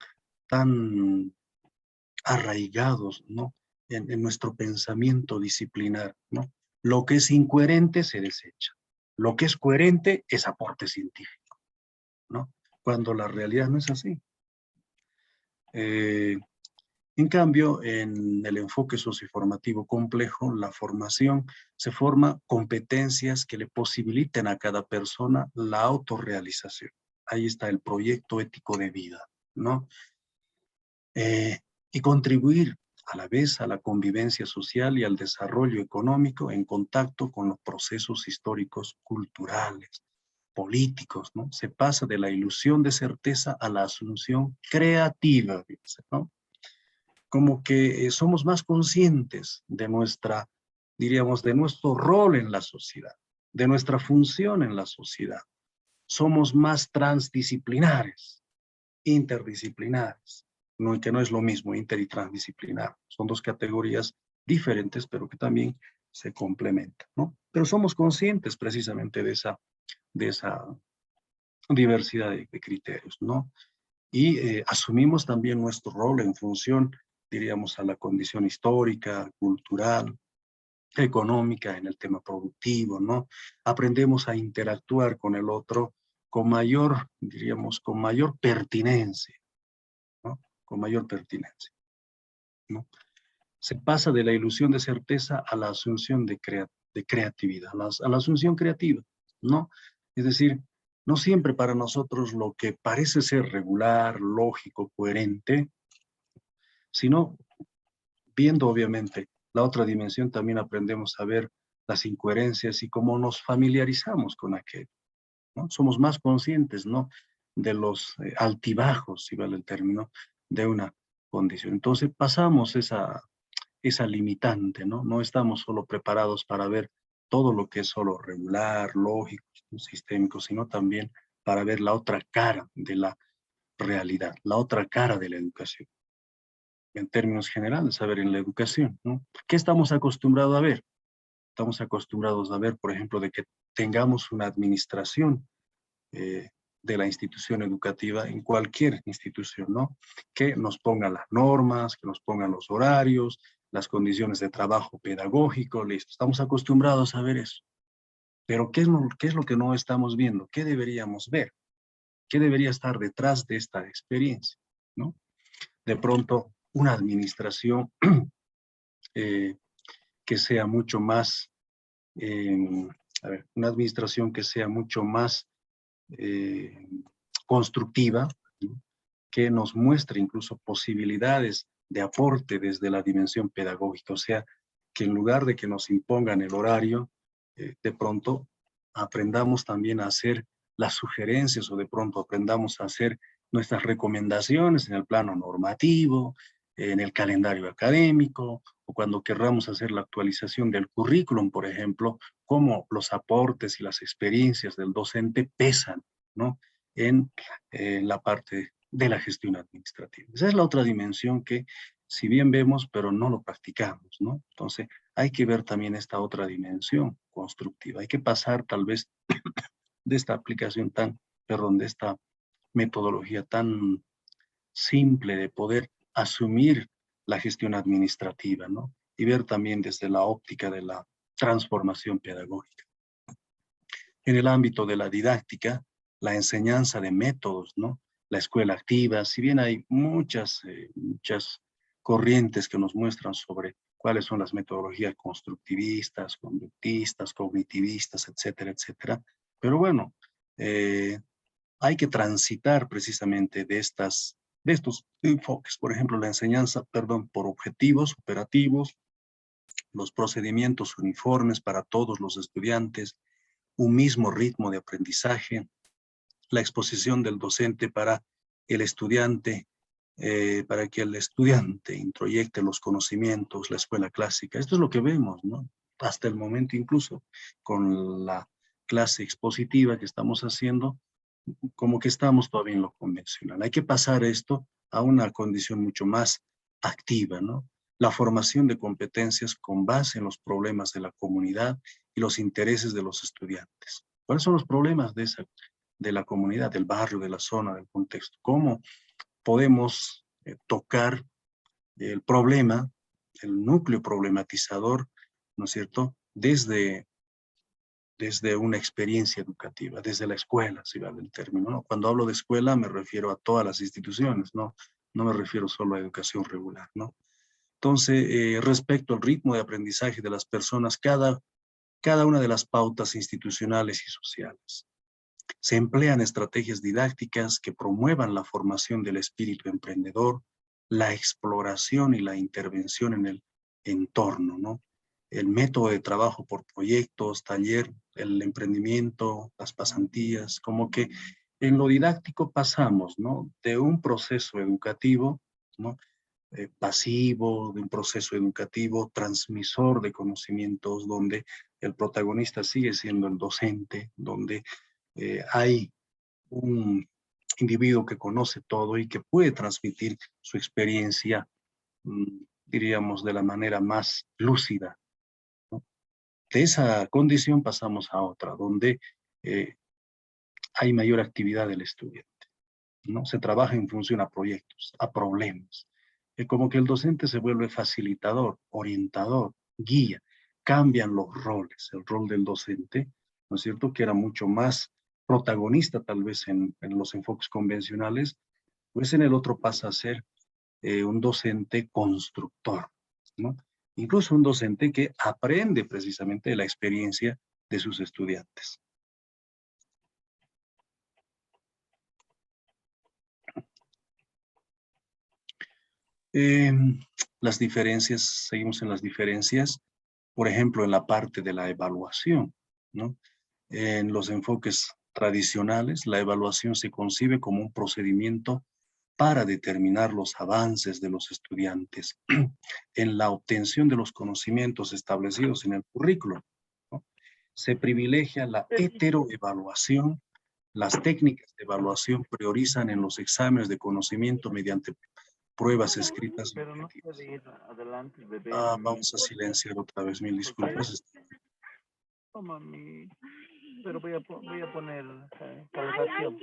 arraigados, ¿no? En nuestro pensamiento disciplinar, ¿no? Lo que es incoherente se desecha. Lo que es coherente es aporte científico, ¿no? Cuando la realidad no es así. En cambio, en el enfoque socioformativo complejo, la formación se forma competencias que le posibiliten a cada persona la autorrealización. Ahí está el proyecto ético de vida, ¿no? Y contribuir a la vez a la convivencia social y al desarrollo económico en contacto con los procesos históricos, culturales, políticos, ¿no? Se pasa de la ilusión de certeza a la asunción creativa, ¿no? Como que somos más conscientes de nuestra, diríamos, de nuestro rol en la sociedad, de nuestra función en la sociedad. Somos más transdisciplinares, interdisciplinares, no, que no es lo mismo inter y transdisciplinar. Son dos categorías diferentes, pero que también se complementan, ¿no? Pero somos conscientes precisamente de esa diversidad de criterios, ¿no? Y asumimos también nuestro rol en función, diríamos, a la condición histórica, cultural, económica, en el tema productivo, ¿no? Aprendemos a interactuar con el otro con mayor, diríamos, con mayor pertinencia, ¿no? Con mayor pertinencia, ¿no? Se pasa de la ilusión de certeza a la asunción de creatividad, a la asunción creativa, ¿no? Es decir, no siempre para nosotros lo que parece ser regular, lógico, coherente, sino viendo obviamente la otra dimensión, también aprendemos a ver las incoherencias y cómo nos familiarizamos con aquello, ¿no? Somos más conscientes, ¿no? De los altibajos, si vale el término, de una condición. Entonces pasamos esa limitante, ¿no? No estamos solo preparados para ver todo lo que es solo regular, lógico, sistémico, sino también para ver la otra cara de la realidad, la otra cara de la educación. En términos generales, a ver, en la educación, ¿no? ¿Qué estamos acostumbrados a ver? Estamos acostumbrados a ver, por ejemplo, de que tengamos una administración eh, de la institución educativa en cualquier institución, ¿no? Que nos ponga las normas, que nos pongan los horarios, las condiciones de trabajo pedagógico, listo. Estamos acostumbrados a ver eso. Pero qué es lo que no estamos viendo? ¿Qué deberíamos ver? ¿Qué debería estar detrás de esta experiencia? ¿No? De pronto, una administración eh, que sea mucho más, eh, a ver, una administración que sea mucho más eh, constructiva, ¿no? Que nos muestre incluso posibilidades de aporte desde la dimensión pedagógica, o sea, que en lugar de que nos impongan el horario, de pronto aprendamos también a hacer las sugerencias o de pronto aprendamos a hacer nuestras recomendaciones en el plano normativo, en el calendario académico, o cuando querramos hacer la actualización del currículum, por ejemplo, cómo los aportes y las experiencias del docente pesan, ¿no? En la parte de la gestión administrativa. Esa es la otra dimensión que, si bien vemos, pero no lo practicamos, ¿no? Entonces, hay que ver también esta otra dimensión constructiva. Hay que pasar tal vez de esta aplicación de esta metodología tan simple de poder asumir la gestión administrativa, ¿no? Y ver también desde la óptica de la transformación pedagógica. En el ámbito de la didáctica, la enseñanza de métodos, ¿no? La escuela activa, si bien hay muchas corrientes que nos muestran sobre cuáles son las metodologías constructivistas, conductistas, cognitivistas, etcétera, etcétera. Pero bueno, hay que transitar precisamente de estos enfoques. Por ejemplo, la enseñanza, por objetivos operativos, los procedimientos uniformes para todos los estudiantes, un mismo ritmo de aprendizaje, la exposición del docente para el estudiante, para que el estudiante introyecte los conocimientos, la escuela clásica. Esto es lo que vemos, ¿no? Hasta el momento incluso con la clase expositiva que estamos haciendo, como que estamos todavía en lo convencional. Hay que pasar esto a una condición mucho más activa, ¿no? La formación de competencias con base en los problemas de la comunidad y los intereses de los estudiantes. ¿Cuáles son los problemas de la comunidad, del barrio, de la zona, del contexto? ¿Cómo podemos tocar el problema, el núcleo problematizador, ¿no es cierto?, desde una experiencia educativa, desde la escuela, si vale el término, ¿no? Cuando hablo de escuela me refiero a todas las instituciones, ¿no? No me refiero solo a educación regular, ¿no? Entonces, respecto al ritmo de aprendizaje de las personas, cada una de las pautas institucionales y sociales. Se emplean estrategias didácticas que promuevan la formación del espíritu emprendedor, la exploración y la intervención en el entorno, ¿no? El método de trabajo por proyectos, taller, el emprendimiento, las pasantías, como que en lo didáctico pasamos, ¿no? De un proceso educativo, ¿no? Pasivo, de un proceso educativo transmisor de conocimientos, donde el protagonista sigue siendo el docente, donde hay un individuo que conoce todo y que puede transmitir su experiencia, diríamos, de la manera más lúcida, ¿no? De esa condición pasamos a otra, donde eh, hay mayor actividad del estudiante, ¿no? Se trabaja en función a proyectos, a problemas. Como que el docente se vuelve facilitador, orientador, guía. Cambian los roles. El rol del docente, ¿no es cierto?, que era mucho más protagonista tal vez en los enfoques convencionales, pues en el otro pasa a ser un docente constructor, ¿no? Incluso un docente que aprende precisamente de la experiencia de sus estudiantes. Las diferencias, seguimos en las diferencias, por ejemplo, en la parte de la evaluación, ¿no? En los enfoques tradicionales, la evaluación se concibe como un procedimiento para determinar los avances de los estudiantes en la obtención de los conocimientos establecidos en el currículo, ¿no? Se privilegia la heteroevaluación. Las técnicas de evaluación priorizan en los exámenes de conocimiento mediante pruebas escritas y Pero no objetivas. puede ir adelante, bebé, mami. Vamos a silenciar otra vez, mil disculpas. No, mami. Pero voy a poner calefacción.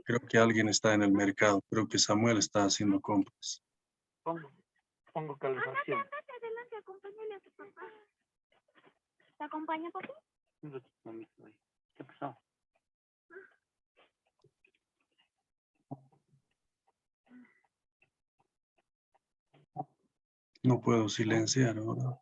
Creo que alguien está en el mercado. Creo que Samuel está haciendo compras. Pongo calefacción. Adelante, acompáñale a tu papá. ¿Te acompaña, papi? ¿Qué pasó? No puedo silenciar ahora.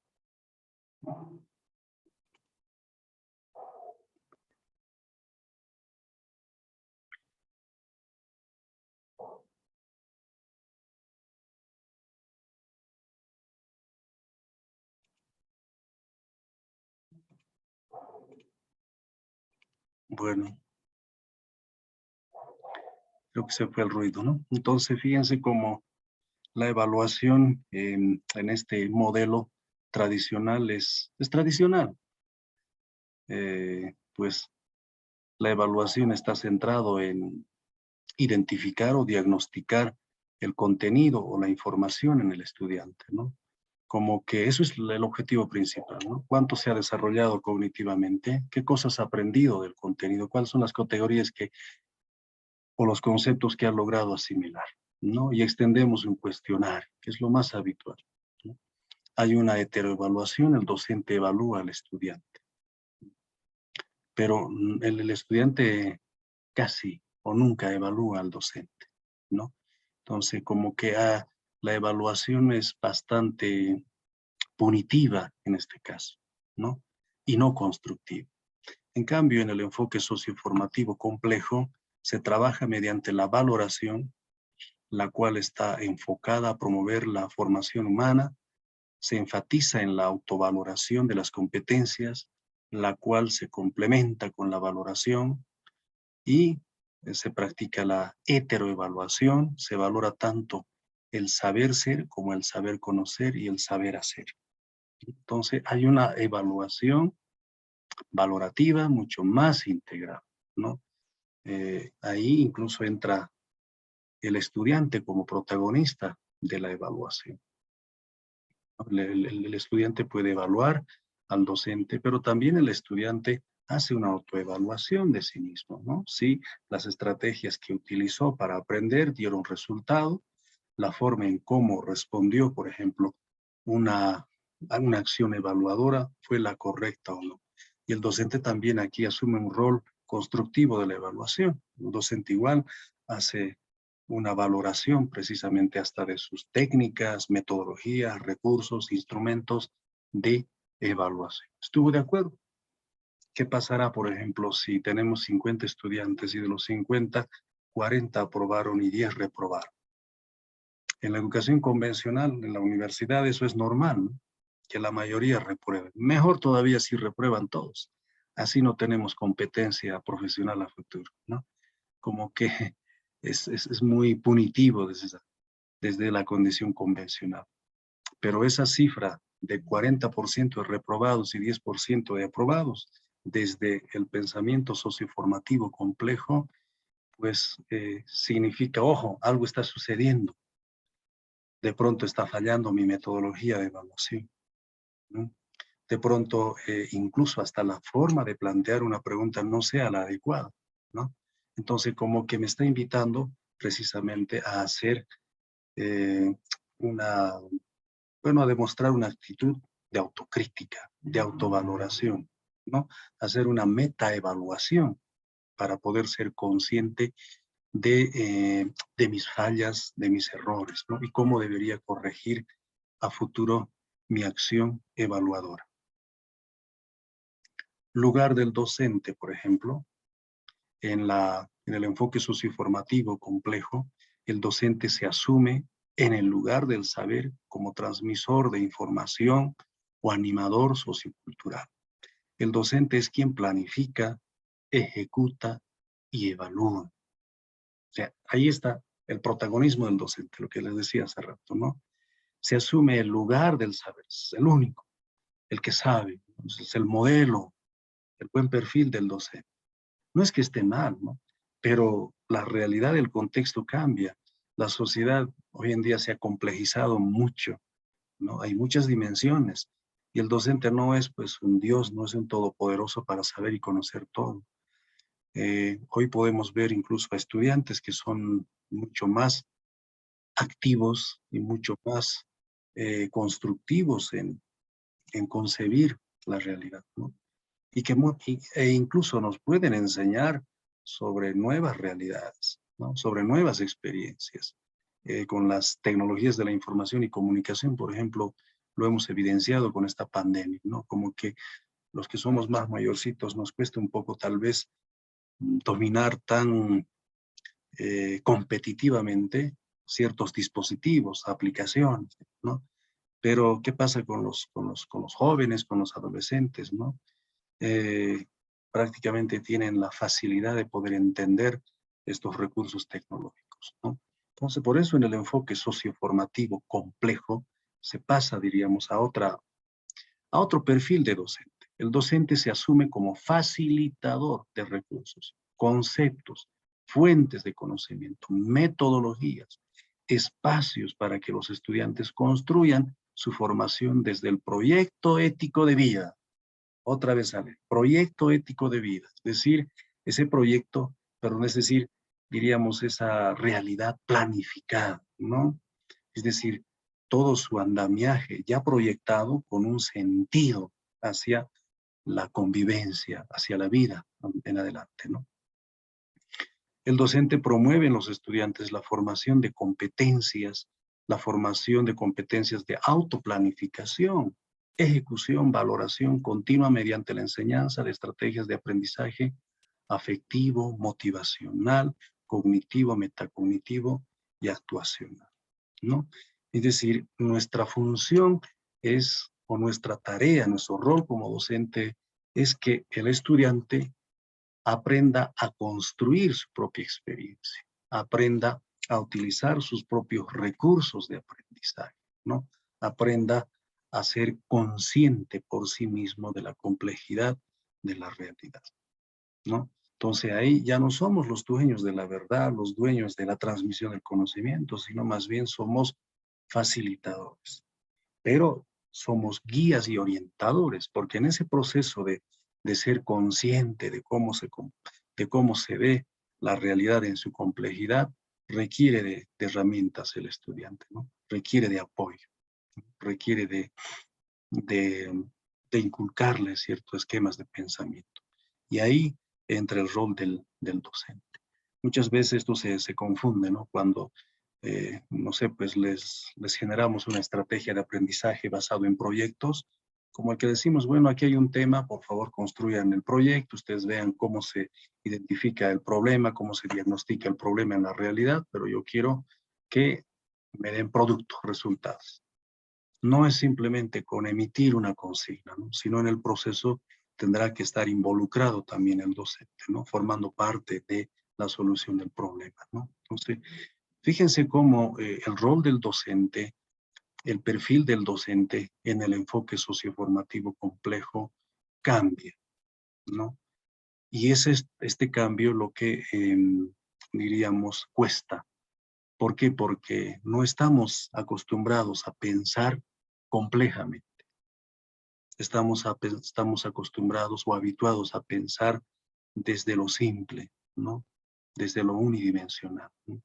Bueno, creo que se fue el ruido, ¿no? Entonces, fíjense cómo la evaluación en este modelo tradicional es tradicional. Pues la evaluación está centrado en identificar o diagnosticar el contenido o la información en el estudiante, ¿no? Como que eso es el objetivo principal, ¿no? ¿Cuánto se ha desarrollado cognitivamente? ¿Qué cosas ha aprendido del contenido? ¿Cuáles son las categorías o los conceptos que ha logrado asimilar, ¿no? Y extendemos un cuestionario, que es lo más habitual, ¿no? Hay una heteroevaluación, el docente evalúa al estudiante. pero el estudiante casi o nunca evalúa al docente, ¿no? Entonces, como que la evaluación es bastante punitiva en este caso, ¿no? Y no constructiva. En cambio, en el enfoque socioformativo complejo, se trabaja mediante la valoración, la cual está enfocada a promover la formación humana, se enfatiza en la autovaloración de las competencias, la cual se complementa con la valoración y se practica la heteroevaluación, se valora tanto el saber ser como el saber conocer y el saber hacer. Entonces hay una evaluación valorativa mucho más integral, ¿no? Ahí incluso entra el estudiante como protagonista de la evaluación. El estudiante puede evaluar al docente, pero también el estudiante hace una autoevaluación de sí mismo, ¿no? Si las estrategias que utilizó para aprender dieron resultado, la forma en cómo respondió, por ejemplo, a una acción evaluadora fue la correcta o no. Y el docente también aquí asume un rol constructivo de la evaluación. Un docente igual hace una valoración precisamente hasta de sus técnicas, metodologías, recursos, instrumentos de evaluación. ¿Estuvo de acuerdo? ¿Qué pasará, por ejemplo, si tenemos 50 estudiantes y de los 50, 40 aprobaron y 10 reprobaron? En la educación convencional, en la universidad, eso es normal, ¿no? Que la mayoría reprueben. Mejor todavía si reprueban todos. Así no tenemos competencia profesional a futuro, ¿no? Como que es muy punitivo desde la condición convencional. Pero esa cifra de 40% de reprobados y 10% de aprobados, desde el pensamiento socioformativo complejo, pues significa, ojo, algo está sucediendo. De pronto está fallando mi metodología de evaluación, ¿no? De pronto, incluso hasta la forma de plantear una pregunta no sea la adecuada, ¿no? Entonces, como que me está invitando precisamente a hacer a demostrar una actitud de autocrítica, de autovaloración, ¿no? Hacer una metaevaluación para poder ser consciente de mis fallas, de mis errores, ¿no? Y cómo debería corregir a futuro mi acción evaluadora. Lugar del docente, por ejemplo, en el enfoque socioformativo complejo, el docente se asume en el lugar del saber como transmisor de información o animador sociocultural. El docente es quien planifica, ejecuta y evalúa. O sea, ahí está el protagonismo del docente, lo que les decía hace rato, ¿no? Se asume el lugar del saber, es el único, el que sabe, es el modelo, el buen perfil del docente. No es que esté mal, ¿no? Pero la realidad del contexto cambia. La sociedad hoy en día se ha complejizado mucho, ¿no? Hay muchas dimensiones y el docente no es pues un Dios, no es un todopoderoso para saber y conocer todo. Hoy podemos ver incluso a estudiantes que son mucho más activos y mucho más constructivos en concebir la realidad, ¿no? E incluso nos pueden enseñar sobre nuevas realidades, ¿no? Sobre nuevas experiencias. Con las tecnologías de la información y comunicación, por ejemplo, lo hemos evidenciado con esta pandemia, ¿no? Como que los que somos más mayorcitos nos cuesta un poco tal vez dominar tan competitivamente ciertos dispositivos, aplicaciones, ¿no? Pero, ¿qué pasa con los jóvenes, con los adolescentes, ¿no? Prácticamente tienen la facilidad de poder entender estos recursos tecnológicos, ¿no? Entonces, por eso en el enfoque socioformativo complejo se pasa, diríamos, a otro perfil de docente. El docente se asume como facilitador de recursos, conceptos, fuentes de conocimiento, metodologías, espacios para que los estudiantes construyan su formación desde el proyecto ético de vida. Otra vez sale, proyecto ético de vida, es decir, ese proyecto, perdón, es decir, diríamos esa realidad planificada, ¿no? Es decir, todo su andamiaje ya proyectado con un sentido hacia la convivencia hacia la vida en adelante, ¿no? El docente promueve en los estudiantes la formación de competencias, de autoplanificación, ejecución, valoración continua mediante la enseñanza de estrategias de aprendizaje afectivo, motivacional, cognitivo, metacognitivo y actuacional, ¿no? Es decir, nuestra función es, o nuestra tarea, nuestro rol como docente, es que el estudiante aprenda a construir su propia experiencia, aprenda a utilizar sus propios recursos de aprendizaje, ¿no? Aprenda a ser consciente por sí mismo de la complejidad de la realidad, ¿no? Entonces ahí ya no somos los dueños de la verdad, los dueños de la transmisión del conocimiento, sino más bien somos facilitadores. Pero somos guías y orientadores, porque en ese proceso de ser consciente de cómo se ve la realidad en su complejidad, requiere de herramientas el estudiante, ¿no? Requiere de apoyo, requiere de inculcarle ciertos esquemas de pensamiento. Y ahí entra el rol del docente. Muchas veces esto se confunde, ¿no? Cuando, no sé, pues les generamos una estrategia de aprendizaje basado en proyectos, como el que decimos, bueno, aquí hay un tema, por favor construyan el proyecto, ustedes vean cómo se identifica el problema, cómo se diagnostica el problema en la realidad, pero yo quiero que me den productos, resultados. No es simplemente con emitir una consigna, ¿no? Sino en el proceso tendrá que estar involucrado también el docente, ¿no? Formando parte de la solución del problema, ¿no? Entonces, fíjense cómo el rol del docente, el perfil del docente en el enfoque socioformativo complejo cambia, ¿no? Y es este cambio lo que, diríamos, cuesta. ¿Por qué? Porque no estamos acostumbrados a pensar complejamente. Estamos acostumbrados o habituados a pensar desde lo simple, ¿no? Desde lo unidimensional, ¿no?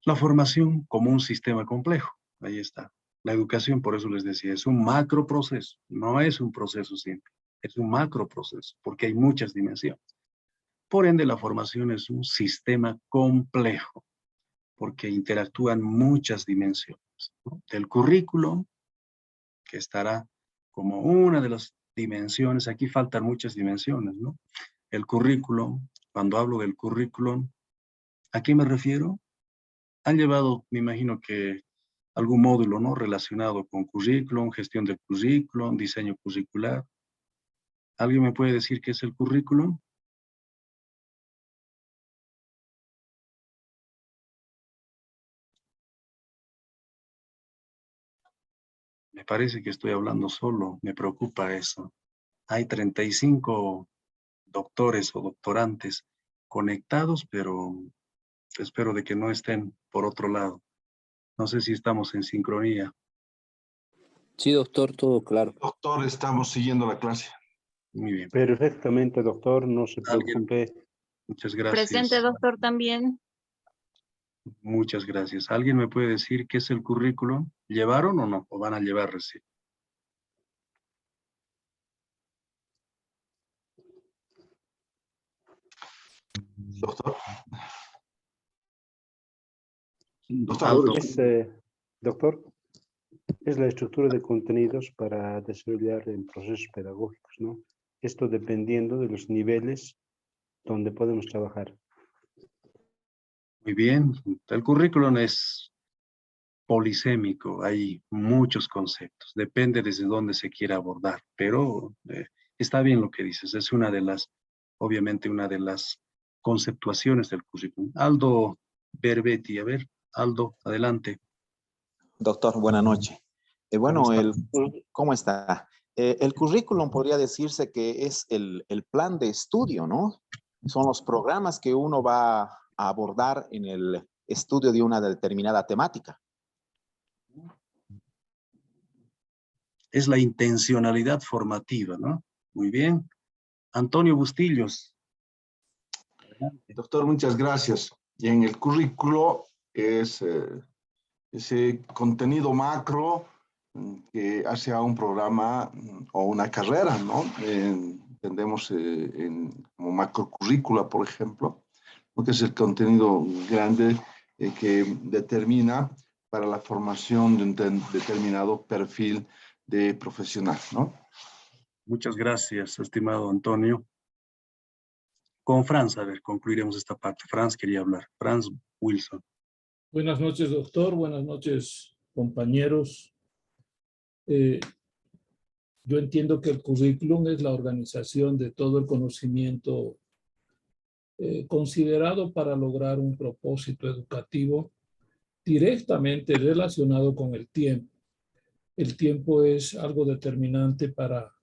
La formación como un sistema complejo, ahí está. La educación, por eso les decía, es un macro proceso, no es un proceso simple, es un macro proceso, porque hay muchas dimensiones. Por ende, la formación es un sistema complejo, porque interactúan muchas dimensiones, ¿no? Del currículum, que estará como una de las dimensiones, aquí faltan muchas dimensiones, ¿no? El currículum, cuando hablo del currículum, ¿a qué me refiero? Han llevado, me imagino que algún módulo, ¿no? Relacionado con currículum, gestión del currículum, diseño curricular. ¿Alguien me puede decir qué es el currículum? Me parece que estoy hablando solo, me preocupa eso. Hay 35 doctores o doctorantes conectados, pero espero de que no estén por otro lado. No sé si estamos en sincronía. Sí, doctor, todo claro. Doctor, estamos siguiendo la clase. Muy bien. Perfectamente, doctor, no se ¿Alguien? preocupe. Muchas gracias. Presente, doctor, también. Muchas gracias. ¿Alguien me puede decir qué es el currículum? ¿Llevaron o no? ¿O van a llevar recién? Doctor. Aldo. Doctor, es la estructura de contenidos para desarrollar en procesos pedagógicos, ¿no? Esto dependiendo de los niveles donde podemos trabajar. Muy bien. El currículum es polisémico. Hay muchos conceptos. Depende desde dónde se quiera abordar. Pero está bien lo que dices. Es una de las, obviamente, una de las conceptuaciones del currículum. Aldo Berbetti. A ver, Aldo, adelante. Doctor, buenas noches. Bueno, ¿cómo está? El currículum podría decirse que es el plan de estudio, ¿no? Son los programas que uno va a abordar en el estudio de una determinada temática. Es la intencionalidad formativa, ¿no? Muy bien. Antonio Bustillos. Doctor, muchas gracias. Y en el currículo es ese contenido macro que hace a un programa o una carrera, ¿no? Entendemos como macrocurrícula, por ejemplo, ¿no? Que es el contenido grande que determina para la formación de un determinado perfil de profesional, ¿no? Muchas gracias, estimado Antonio. Con Franz, a ver, concluiremos esta parte. Franz quería hablar. Franz Wilson. Buenas noches, doctor. Buenas noches, compañeros. Yo entiendo que el currículum es la organización de todo el conocimiento considerado para lograr un propósito educativo directamente relacionado con el tiempo. El tiempo es algo determinante para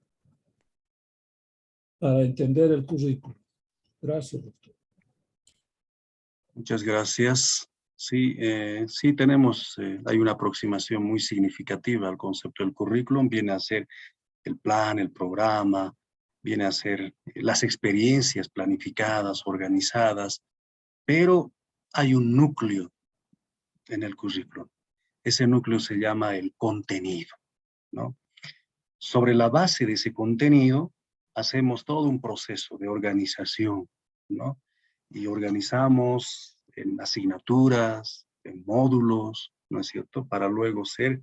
entender el currículum. Gracias, doctor. Muchas gracias. Sí, sí tenemos, hay una aproximación muy significativa al concepto del currículum. Viene a ser el plan, el programa, viene a ser las experiencias planificadas, organizadas, pero hay un núcleo en el currículum. Ese núcleo se llama el contenido, ¿no? Sobre la base de ese contenido, hacemos todo un proceso de organización, ¿no? Y organizamos en asignaturas, en módulos, ¿no es cierto? Para luego ser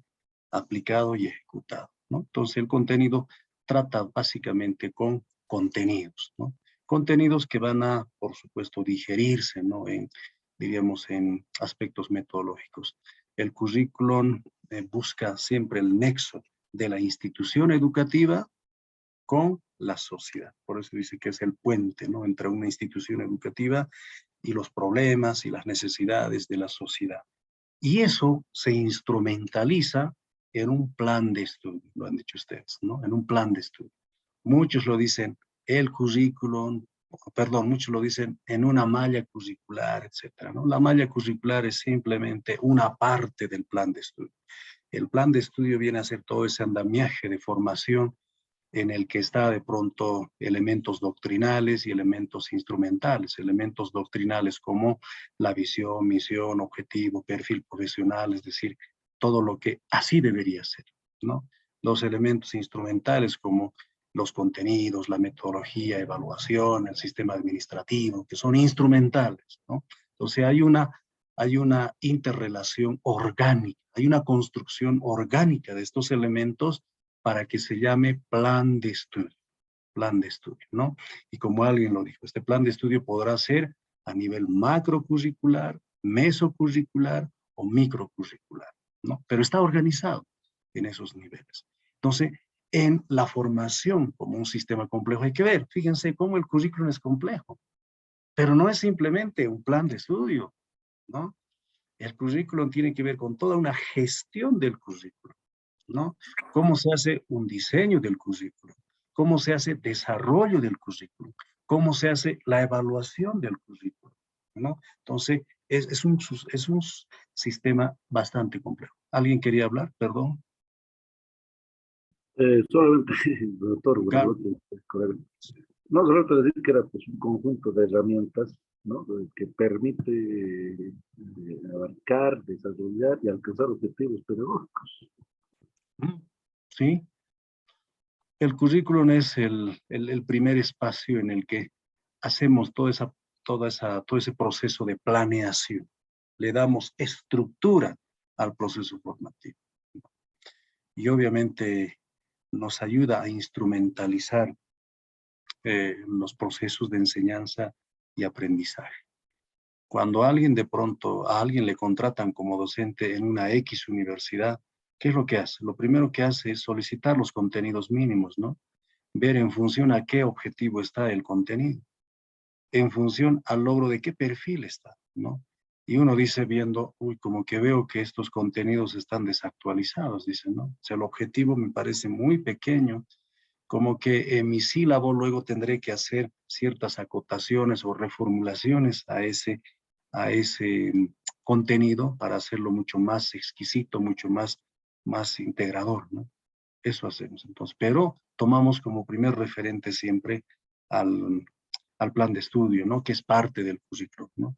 aplicado y ejecutado, ¿no? Entonces el contenido trata básicamente con contenidos, ¿no? Contenidos que van a, por supuesto, digerirse, ¿no? Diríamos, en aspectos metodológicos. El currículum busca siempre el nexo de la institución educativa con la sociedad. Por eso dice que es el puente, ¿no? Entre una institución educativa y los problemas y las necesidades de la sociedad. Y eso se instrumentaliza en un plan de estudio, lo han dicho ustedes, ¿no? En un plan de estudio. Muchos lo dicen, el currículum, perdón, muchos lo dicen en una malla curricular, etcétera, ¿no? La malla curricular es simplemente una parte del plan de estudio. El plan de estudio viene a ser todo ese andamiaje de formación en el que está de pronto elementos doctrinales y elementos instrumentales, elementos doctrinales como la visión, misión, objetivo, perfil profesional, es decir, todo lo que así debería ser, ¿no? Los elementos instrumentales como los contenidos, la metodología, evaluación, el sistema administrativo, que son instrumentales, ¿no? Entonces hay una interrelación orgánica, hay una construcción orgánica de estos elementos para que se llame plan de estudio, ¿no? Y como alguien lo dijo, este plan de estudio podrá ser a nivel macrocurricular, mesocurricular o microcurricular, ¿no? Pero está organizado en esos niveles. Entonces, en la formación como un sistema complejo hay que ver, fíjense cómo el currículum es complejo, pero no es simplemente un plan de estudio, ¿no? El currículum tiene que ver con toda una gestión del currículum, ¿no? ¿Cómo se hace un diseño del currículum? ¿Cómo se hace desarrollo del currículum? ¿Cómo se hace la evaluación del currículum? ¿No? Entonces, es un sistema bastante complejo. ¿Alguien quería hablar? Perdón. Solamente, doctor, buenas Claro. noches, colega. No, solo decir que era pues, un conjunto de herramientas, ¿no? Que permite abarcar, desarrollar y alcanzar objetivos pedagógicos. Sí. El currículum es el primer espacio en el que hacemos todo ese proceso de planeación. Le damos estructura al proceso formativo. Y obviamente nos ayuda a instrumentalizar los procesos de enseñanza y aprendizaje. Cuando a alguien le contratan como docente en una X universidad, ¿qué es lo que hace? Lo primero que hace es solicitar los contenidos mínimos, ¿no? Ver en función a qué objetivo está el contenido, en función al logro de qué perfil está, ¿no? Y uno dice viendo, uy, como que veo que estos contenidos están desactualizados, dice, ¿no? O sea, el objetivo me parece muy pequeño, como que en mi sílabo luego tendré que hacer ciertas acotaciones o reformulaciones a ese contenido para hacerlo mucho más exquisito, mucho más integrador, ¿no? Eso hacemos entonces, pero tomamos como primer referente siempre al plan de estudio, ¿no? Que es parte del currículum, ¿no?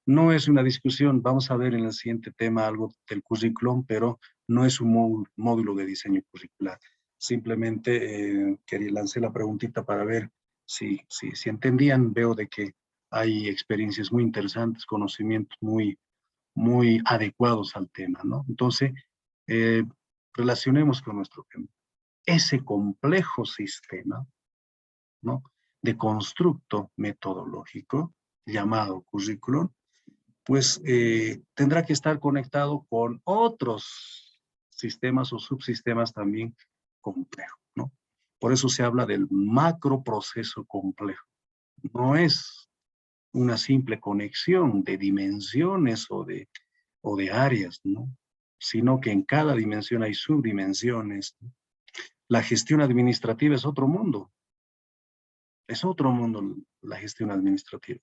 No es una discusión, vamos a ver en el siguiente tema algo del currículum, pero no es un módulo de diseño curricular. Simplemente lancé la preguntita para ver si entendían. Veo de que hay experiencias muy interesantes, conocimientos muy adecuados al tema, ¿no? Entonces, relacionemos con nuestro tema. Ese complejo sistema, ¿no?, de constructo metodológico llamado currículum, pues tendrá que estar conectado con otros sistemas o subsistemas también complejos, ¿no? Por eso se habla del macro proceso complejo. No es una simple conexión de dimensiones o de áreas, ¿no? Sino que en cada dimensión hay subdimensiones. La gestión administrativa es otro mundo. Es otro mundo la gestión administrativa.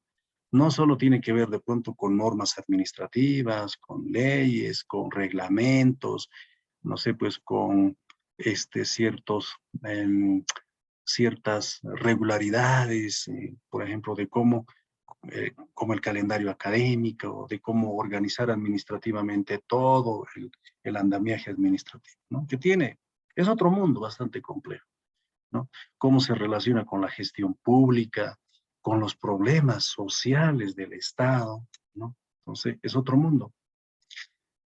No solo tiene que ver de pronto con normas administrativas, con leyes, con reglamentos, no sé, pues con ciertas regularidades, por ejemplo, de cómo el calendario académico, de cómo organizar administrativamente todo el andamiaje administrativo, ¿no? Es otro mundo bastante complejo, ¿no? Cómo se relaciona con la gestión pública, con los problemas sociales del Estado, ¿no? Entonces, es otro mundo.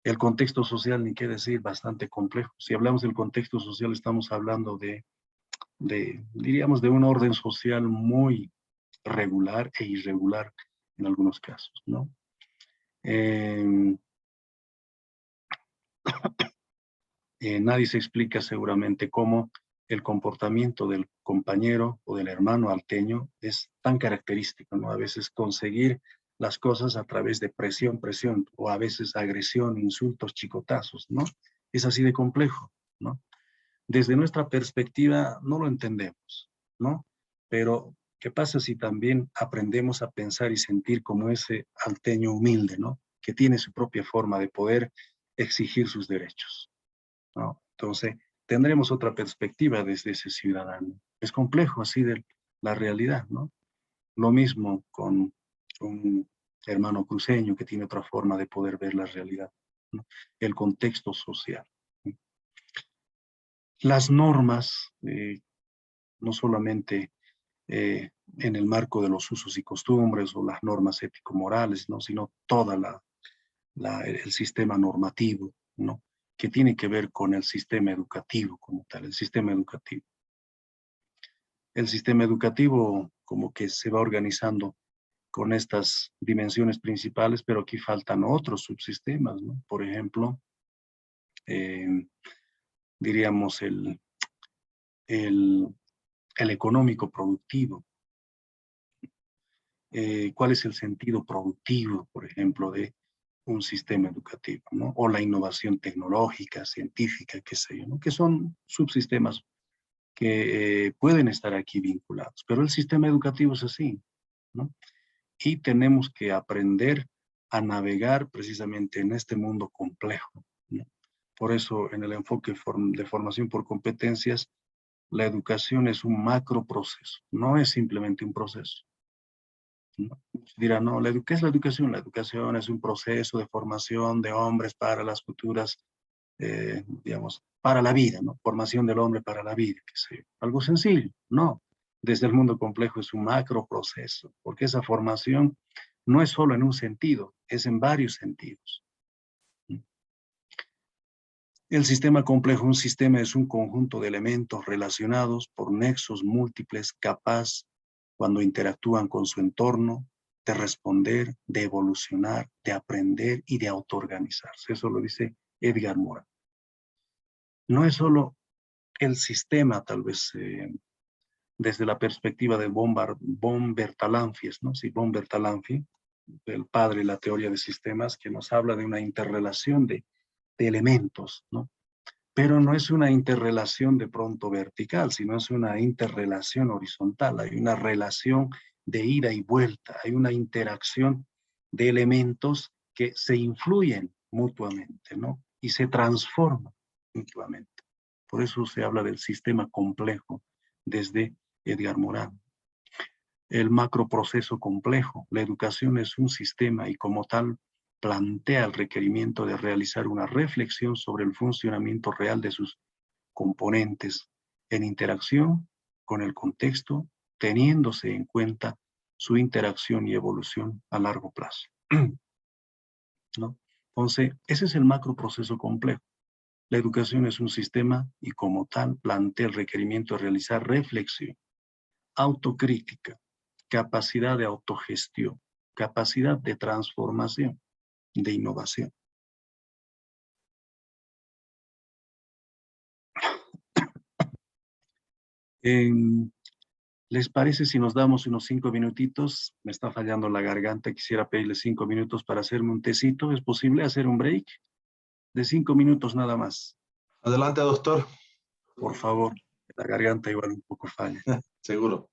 El contexto social, ni qué decir, bastante complejo. Si hablamos del contexto social, estamos hablando diríamos, de un orden social muy regular e irregular en algunos casos, ¿no? Nadie se explica seguramente cómo el comportamiento del compañero o del hermano alteño es tan característico, ¿no? A veces conseguir las cosas a través de presión, o a veces agresión, insultos, chicotazos, ¿no? Es así de complejo, ¿no? Desde nuestra perspectiva no lo entendemos, ¿no? Pero, ¿qué pasa si también aprendemos a pensar y sentir como ese alteño humilde, ¿no? Que tiene su propia forma de poder exigir sus derechos, ¿no? Entonces, tendremos otra perspectiva desde ese ciudadano. Es complejo así de la realidad, ¿no? Lo mismo con un hermano cruceño que tiene otra forma de poder ver la realidad, ¿no? El contexto social. Las normas, no solamente en el marco de los usos y costumbres o las normas ético-morales, ¿no?, sino todo el sistema normativo, ¿no?, que tiene que ver con el sistema educativo como tal, el sistema educativo. El sistema educativo como que se va organizando con estas dimensiones principales, pero aquí faltan otros subsistemas, ¿no? Por ejemplo, diríamos el económico productivo. ¿Cuál es el sentido productivo, por ejemplo, de un sistema educativo, ¿no? O la innovación tecnológica, científica, qué sé yo, ¿no? Que son subsistemas que pueden estar aquí vinculados, pero el sistema educativo es así, ¿no? Y tenemos que aprender a navegar precisamente en este mundo complejo, ¿no? Por eso, en el enfoque de formación por competencias, la educación es un macro proceso, no es simplemente un proceso, ¿no? Dirán, no, ¿qué es la educación? La educación es un proceso de formación de hombres para las futuras, digamos, para la vida, ¿no? Formación del hombre para la vida, que sé yo. Algo sencillo, no. Desde el mundo complejo es un macro proceso, porque esa formación no es solo en un sentido, es en varios sentidos. El sistema complejo, un sistema es un conjunto de elementos relacionados por nexos múltiples capaz, cuando interactúan con su entorno, de responder, de evolucionar, de aprender y de autoorganizarse. Eso lo dice Edgar Morin. No es solo el sistema, tal vez, desde la perspectiva de von Bertalanffy, ¿no? Sí, von Bertalanffy, el padre de la teoría de sistemas, que nos habla de una interrelación de elementos, ¿no? Pero no es una interrelación de pronto vertical, sino es una interrelación horizontal. Hay una relación de ida y vuelta, hay una interacción de elementos que se influyen mutuamente, ¿no? Y se transforman mutuamente. Por eso se habla del sistema complejo desde Edgar Morin. el macroproceso complejo. La educación es un sistema y como tal plantea el requerimiento de realizar una reflexión sobre el funcionamiento real de sus componentes en interacción con el contexto, teniéndose en cuenta su interacción y evolución a largo plazo. ¿No? Entonces, ese es el macroproceso complejo. La educación es un sistema y como tal plantea el requerimiento de realizar reflexión, autocrítica, capacidad de autogestión, capacidad de transformación, de innovación. ¿Les parece si nos damos unos 5 minutitos? Me está fallando la garganta, quisiera pedirle 5 minutos para hacerme un tecito. ¿Es posible hacer un break? De 5 minutos nada más. Adelante, doctor. Por favor, la garganta igual un poco falla. Seguro.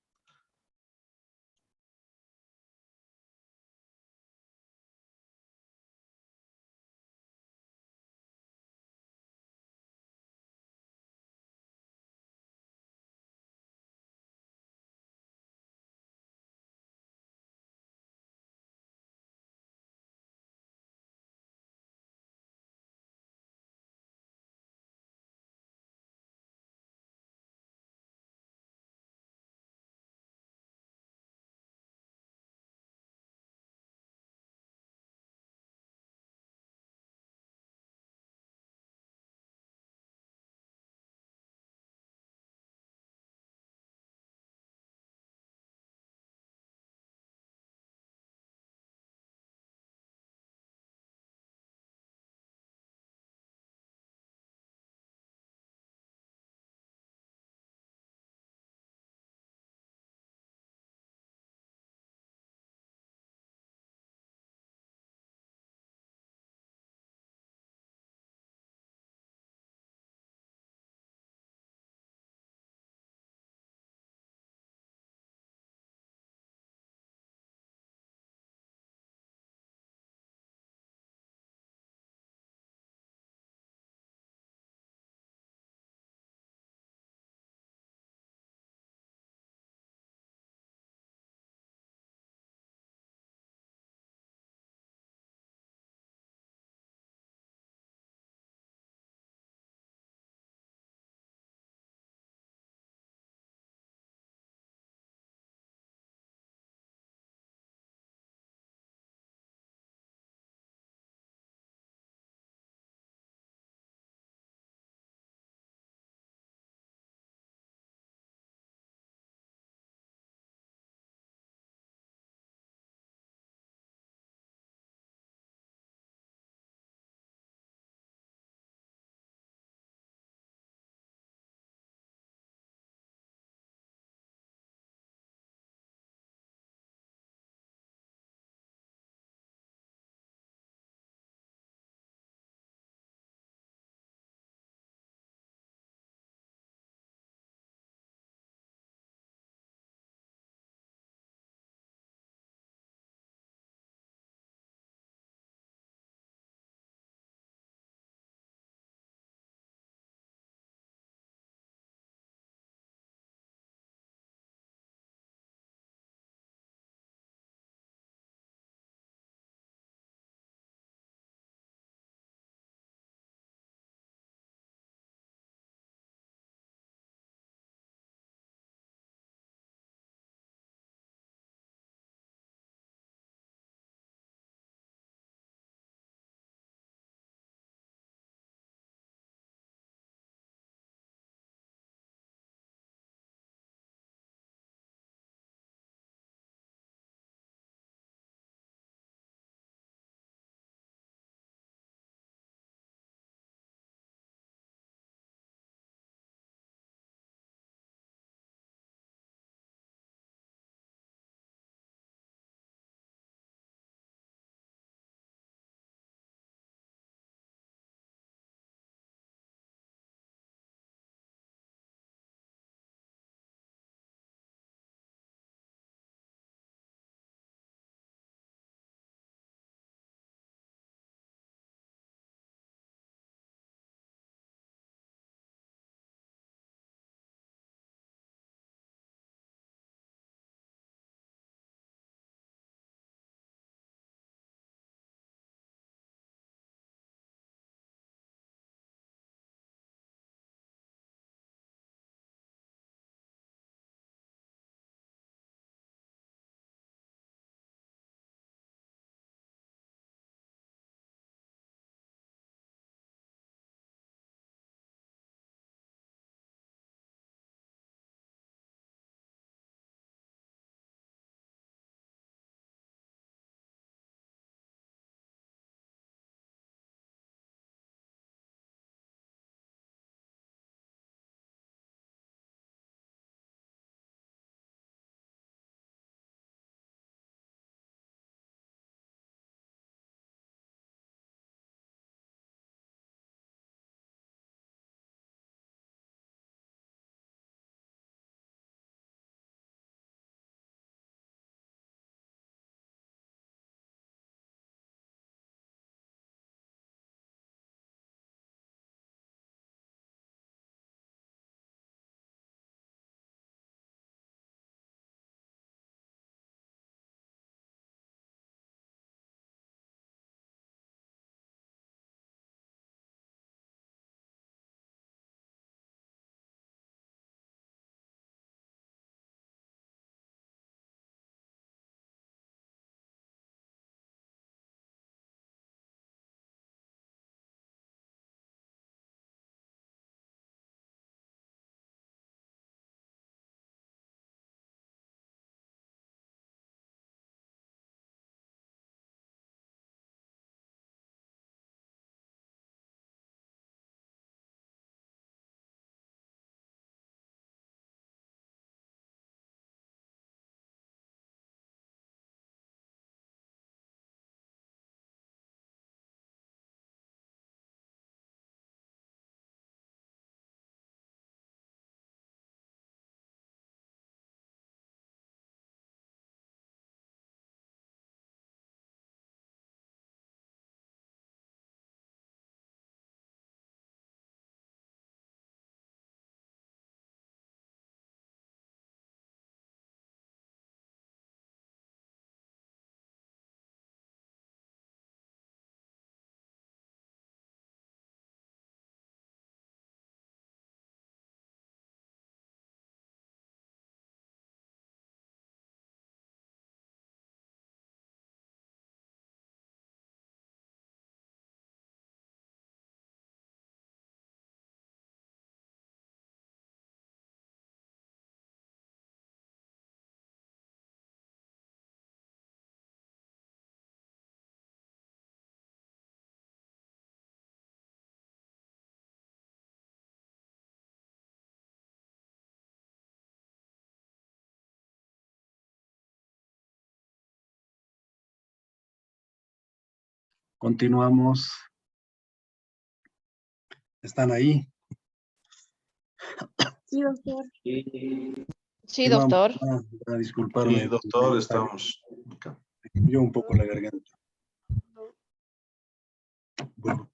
Continuamos. ¿Están ahí? Sí, doctor. Sí, doctor. A disculparme. Sí, doctor, estamos acá. Yo un poco la garganta. Bueno,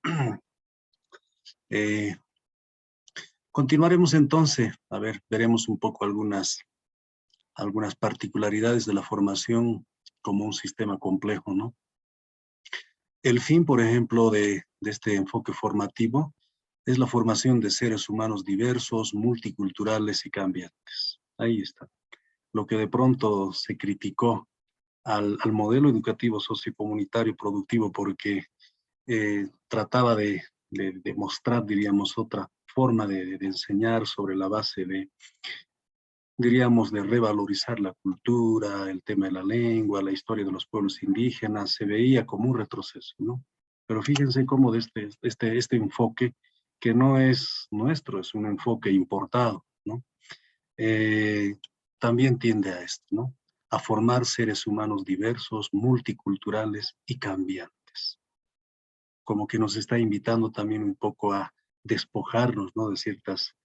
continuaremos entonces. A ver, veremos un poco algunas particularidades de la formación como un sistema complejo, ¿no? El fin, por ejemplo, de este enfoque formativo es la formación de seres humanos diversos, multiculturales y cambiantes. Ahí está. Lo que de pronto se criticó al modelo educativo sociocomunitario productivo porque trataba de mostrar, diríamos, otra forma de enseñar sobre la base de, diríamos, de revalorizar la cultura, el tema de la lengua, la historia de los pueblos indígenas, se veía como un retroceso, ¿no? Pero fíjense cómo de este enfoque, que no es nuestro, es un enfoque importado, ¿no? También tiende a esto, ¿no? A formar seres humanos diversos, multiculturales y cambiantes. Como que nos está invitando también un poco a despojarnos, ¿no? de ciertas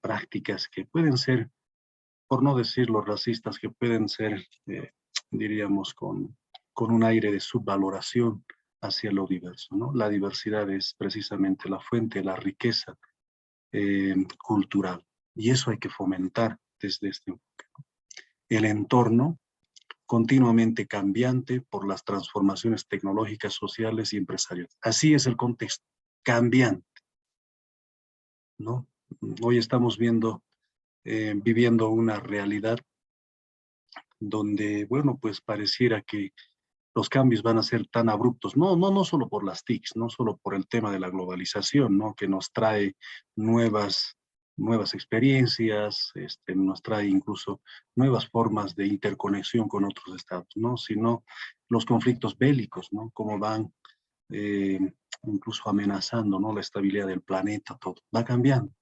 prácticas que pueden ser, por no decirlo racistas, que pueden ser, diríamos, con un aire de subvaloración hacia lo diverso, ¿no? La diversidad es precisamente la fuente de la riqueza cultural, y eso hay que fomentar desde este enfoque, ¿no? El entorno continuamente cambiante por las transformaciones tecnológicas, sociales y empresariales. Así es el contexto, cambiante, ¿no? Hoy estamos viviendo una realidad donde, bueno, pues pareciera que los cambios van a ser tan abruptos, no solo por las TICs, no solo por el tema de la globalización, ¿no? Que nos trae nuevas experiencias, nos trae incluso nuevas formas de interconexión con otros estados, ¿no? Sino los conflictos bélicos, ¿no? Cómo van incluso amenazando, ¿no? La estabilidad del planeta, todo va cambiando,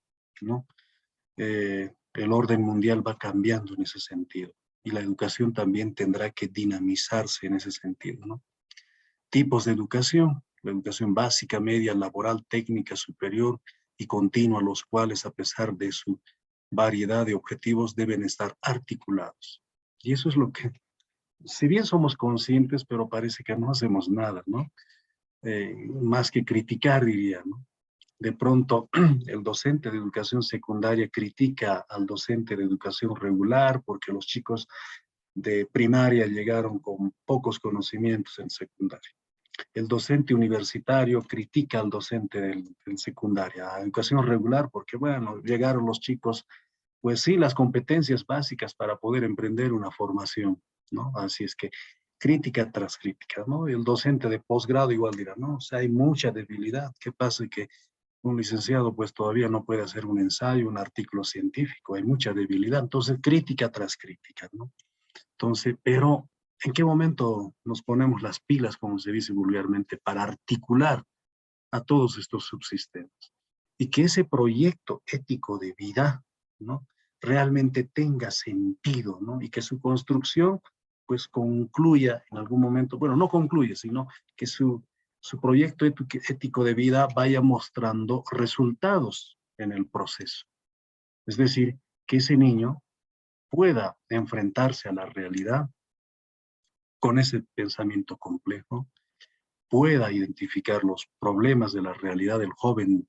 ¿no? El orden mundial va cambiando en ese sentido, y la educación también tendrá que dinamizarse en ese sentido, ¿no? Tipos de educación: la educación básica, media, laboral, técnica, superior y continua, los cuales, a pesar de su variedad de objetivos, deben estar articulados. Y eso es lo que, si bien somos conscientes, pero parece que no hacemos nada, ¿no? Más que criticar, diría, ¿no? De pronto, el docente de educación secundaria critica al docente de educación regular porque los chicos de primaria llegaron con pocos conocimientos en secundaria. El docente universitario critica al docente del secundaria, a educación regular, porque, bueno, llegaron los chicos, pues sí, las competencias básicas para poder emprender una formación, ¿no? Así es que crítica tras crítica, ¿no? El docente de posgrado igual dirá, no, o sea, hay mucha debilidad. ¿Qué pasa? Que un licenciado pues todavía no puede hacer un ensayo, un artículo científico, hay mucha debilidad. Entonces, crítica tras crítica, ¿no? Entonces, pero ¿en qué momento nos ponemos las pilas, como se dice vulgarmente, para articular a todos estos subsistemas? Y que ese proyecto ético de vida, ¿no? Realmente tenga sentido, ¿no? Y que su construcción, pues, concluya en algún momento, bueno, no concluye, sino que su proyecto ético de vida vaya mostrando resultados en el proceso. Es decir, que ese niño pueda enfrentarse a la realidad con ese pensamiento complejo, pueda identificar los problemas de la realidad del joven,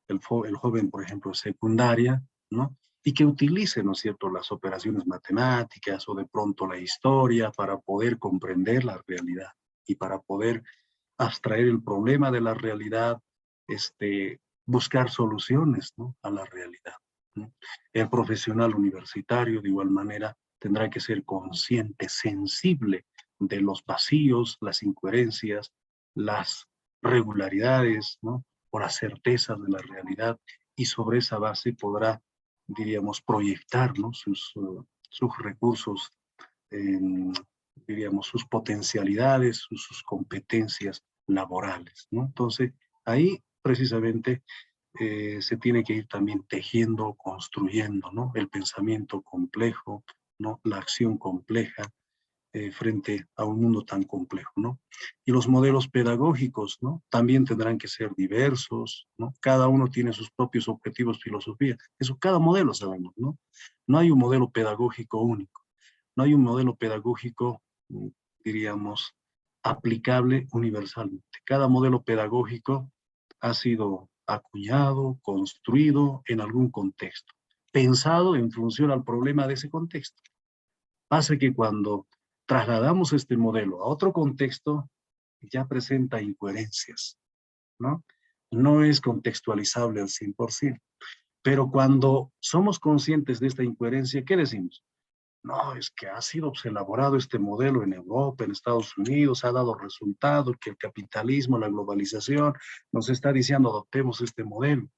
el joven, por ejemplo, secundaria, ¿no? Y que utilice, ¿no es cierto?, las operaciones matemáticas o de pronto la historia para poder comprender la realidad y para poder abstraer el problema de la realidad, buscar soluciones, ¿no?, a la realidad, ¿no? El profesional universitario, de igual manera, tendrá que ser consciente, sensible de los vacíos, las incoherencias, las regularidades, ¿no?, o las certezas de la realidad, y sobre esa base podrá, diríamos, proyectar, ¿no?, sus recursos, diríamos, sus potencialidades, sus competencias laborales, ¿no? Entonces, ahí precisamente se tiene que ir también tejiendo, construyendo, ¿no?, el pensamiento complejo, ¿no?, la acción compleja, frente a un mundo tan complejo, ¿no? Y los modelos pedagógicos, ¿no? También tendrán que ser diversos, ¿no? Cada uno tiene sus propios objetivos, filosofía. Eso cada modelo sabemos, ¿no? No hay un modelo pedagógico único. No hay un modelo pedagógico, diríamos, aplicable universalmente. Cada modelo pedagógico ha sido acuñado, construido en algún contexto, pensado en función al problema de ese contexto. Pasa que cuando trasladamos este modelo a otro contexto, ya presenta incoherencias, ¿no? No es contextualizable al 100%. Pero cuando somos conscientes de esta incoherencia, ¿qué decimos? No, es que ha sido elaborado este modelo en Europa, en Estados Unidos, ha dado resultado, que el capitalismo, la globalización, nos está diciendo adoptemos este modelo.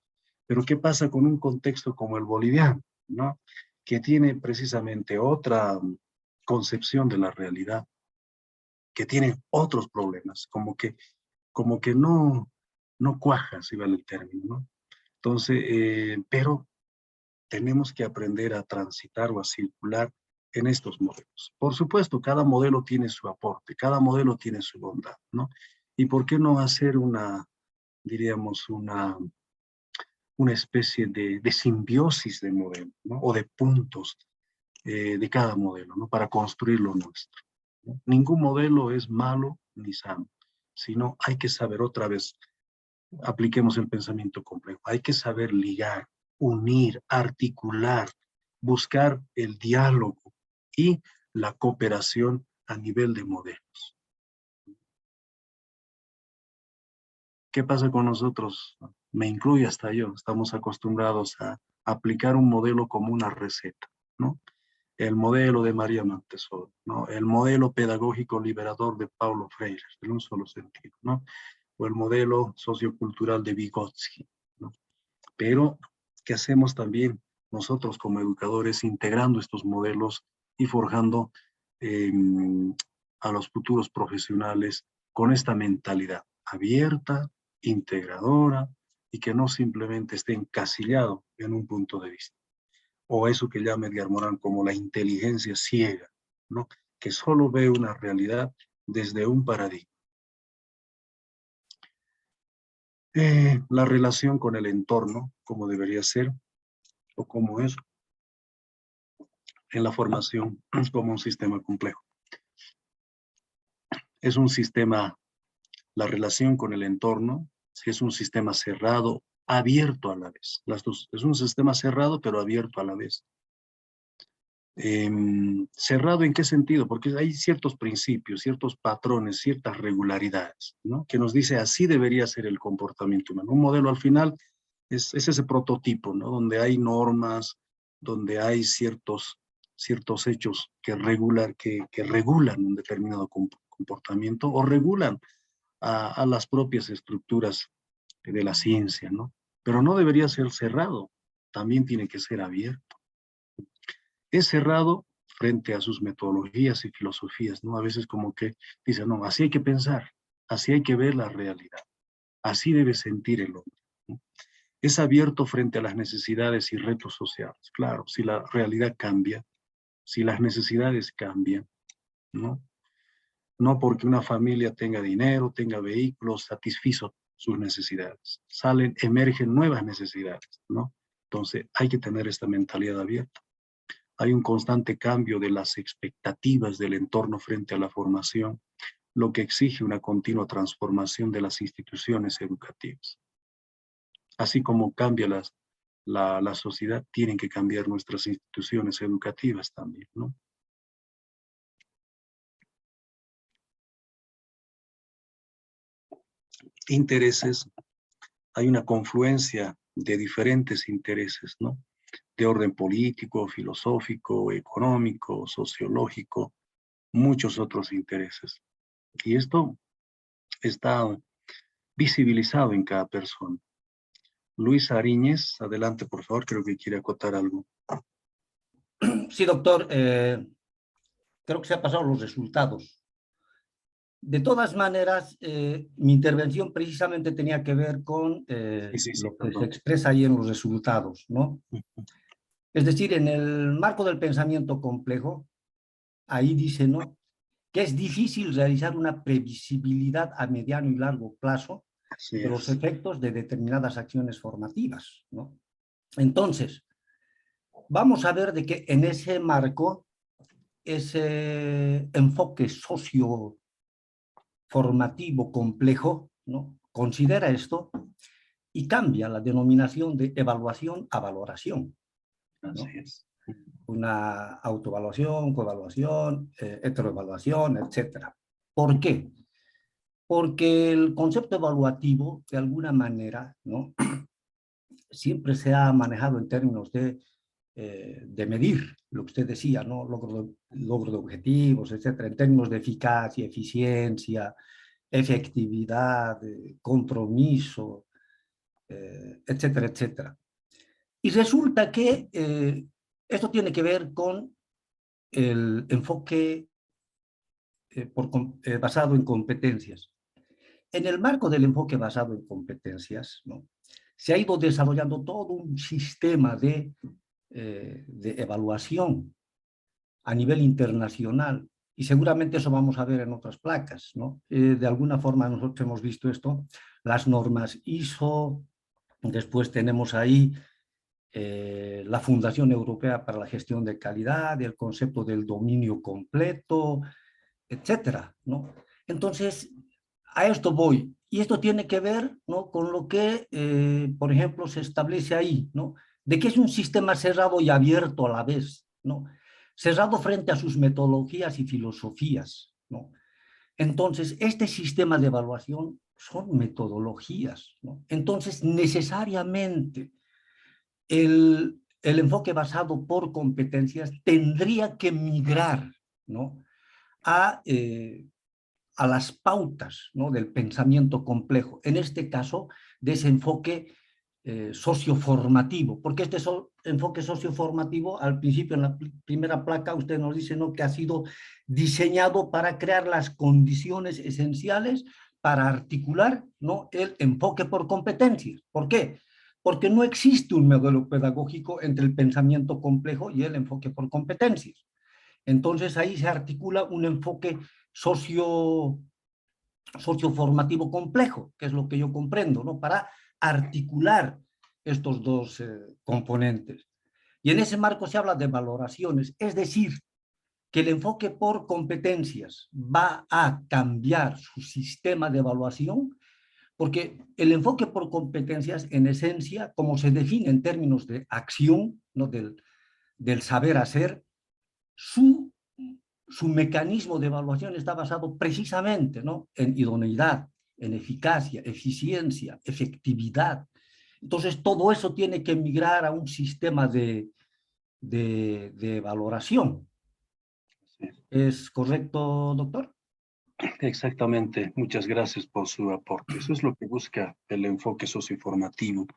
Pero ¿qué pasa con un contexto como el boliviano, ¿no? Que tiene precisamente otra concepción de la realidad, que tiene otros problemas, como que no cuaja, si vale el término, ¿no? Entonces, pero tenemos que aprender a transitar o a circular en estos modelos. Por supuesto, cada modelo tiene su aporte, cada modelo tiene su bondad, ¿no? ¿Y por qué no hacer diríamos, una especie de simbiosis de modelo, ¿no? O de puntos de cada modelo, ¿no? Para construir lo nuestro, ¿no? Ningún modelo es malo ni sano, sino hay que saber otra vez, apliquemos el pensamiento complejo, hay que saber ligar, unir, articular, buscar el diálogo y la cooperación a nivel de modelos. ¿Qué pasa con nosotros? Me incluye hasta yo, estamos acostumbrados a aplicar un modelo como una receta, ¿no? El modelo de María Montessori, ¿no? El modelo pedagógico liberador de Paulo Freire, en un solo sentido, ¿no? O el modelo sociocultural de Vygotsky, ¿no? Pero, ¿qué hacemos también nosotros como educadores integrando estos modelos y forjando a los futuros profesionales con esta mentalidad abierta, integradora y que no simplemente esté encasillado en un punto de vista? O eso que llama Edgar Morin como la inteligencia ciega, ¿no? Que solo ve una realidad desde un paradigma. La relación con el entorno, como debería ser, o como es, en la formación como un sistema complejo. Es un sistema, la relación con el entorno, es un sistema cerrado, abierto a la vez. Las dos, es un sistema cerrado, pero abierto a la vez. ¿Cerrado en qué sentido? Porque hay ciertos principios, ciertos patrones, ciertas regularidades, ¿no? Que nos dice así debería ser el comportamiento humano. Un modelo al final es ese prototipo, ¿no? Donde hay normas, donde hay ciertos hechos que regulan un determinado comportamiento o regulan a las propias estructuras de la ciencia, ¿no? Pero no debería ser cerrado, también tiene que ser abierto. Es cerrado frente a sus metodologías y filosofías, ¿no? A veces como que dice, no, así hay que pensar, así hay que ver la realidad, así debe sentir el hombre, ¿no? Es abierto frente a las necesidades y retos sociales. Claro, si la realidad cambia, si las necesidades cambian, ¿no? No porque una familia tenga dinero, tenga vehículos, satisfizo sus necesidades. Emergen nuevas necesidades, ¿no? Entonces hay que tener esta mentalidad abierta. Hay un constante cambio de las expectativas del entorno frente a la formación, lo que exige una continua transformación de las instituciones educativas. Así como cambia la sociedad, tienen que cambiar nuestras instituciones educativas también, ¿no? Intereses, hay una confluencia de diferentes intereses, ¿no? De orden político, filosófico, económico, sociológico, muchos otros intereses. Y esto está visibilizado en cada persona. Luis Ariñez, adelante por favor, creo que quiere acotar algo. Sí, doctor, creo que se han pasado los resultados. De todas maneras, mi intervención precisamente tenía que ver con lo que se expresa ahí en los resultados, ¿no? Es decir, en el marco del pensamiento complejo, ahí dice, ¿no? que es difícil realizar una previsibilidad a mediano y largo plazo de los efectos de determinadas acciones formativas, ¿no? Entonces, vamos a ver de que en ese marco, ese enfoque socioformativo complejo, ¿no?, considera esto y cambia la denominación de evaluación a valoración, ¿no? Así es. Una autoevaluación, coevaluación, heteroevaluación, etc. ¿Por qué? Porque el concepto evaluativo, de alguna manera, ¿no?, siempre se ha manejado en términos de medir, lo que usted decía, ¿no?, logro de objetivos, etc., en términos de eficacia, eficiencia, efectividad, compromiso, etcétera, etcétera. Y resulta que esto tiene que ver con el enfoque basado en competencias. En el marco del enfoque basado en competencias, ¿no?, se ha ido desarrollando todo un sistema de evaluación a nivel internacional, y seguramente eso vamos a ver en otras placas, ¿no? De alguna forma nosotros hemos visto esto, las normas ISO, después tenemos ahí la Fundación Europea para la Gestión de Calidad, el concepto del dominio completo, etcétera, ¿no? Entonces, a esto voy, y esto tiene que ver, ¿no?, con lo que, por ejemplo, se establece ahí, ¿no?, de que es un sistema cerrado y abierto a la vez, ¿no?, cerrado frente a sus metodologías y filosofías, ¿no? Entonces, este sistema de evaluación son metodologías, ¿no? Entonces, necesariamente, el enfoque basado por competencias tendría que migrar, ¿no?, a las pautas, ¿no?, del pensamiento complejo, en este caso, de ese enfoque socioformativo, porque este enfoque socioformativo, al principio, en la primera placa, usted nos dice, ¿no?, que ha sido diseñado para crear las condiciones esenciales para articular, ¿no?, el enfoque por competencias. ¿Por qué? Porque no existe un modelo pedagógico entre el pensamiento complejo y el enfoque por competencias. Entonces, ahí se articula un enfoque socioformativo complejo, que es lo que yo comprendo, ¿no?, para articular estos dos componentes. Y en ese marco se habla de valoraciones, es decir, que el enfoque por competencias va a cambiar su sistema de evaluación, porque el enfoque por competencias, en esencia, como se define en términos de acción, ¿no?, del saber hacer, su mecanismo de evaluación está basado precisamente, ¿no?, en idoneidad, en eficacia, eficiencia, efectividad. Entonces, todo eso tiene que migrar a un sistema de valoración. ¿Es correcto, doctor? Exactamente. Muchas gracias por su aporte. Eso es lo que busca el enfoque socioformativo,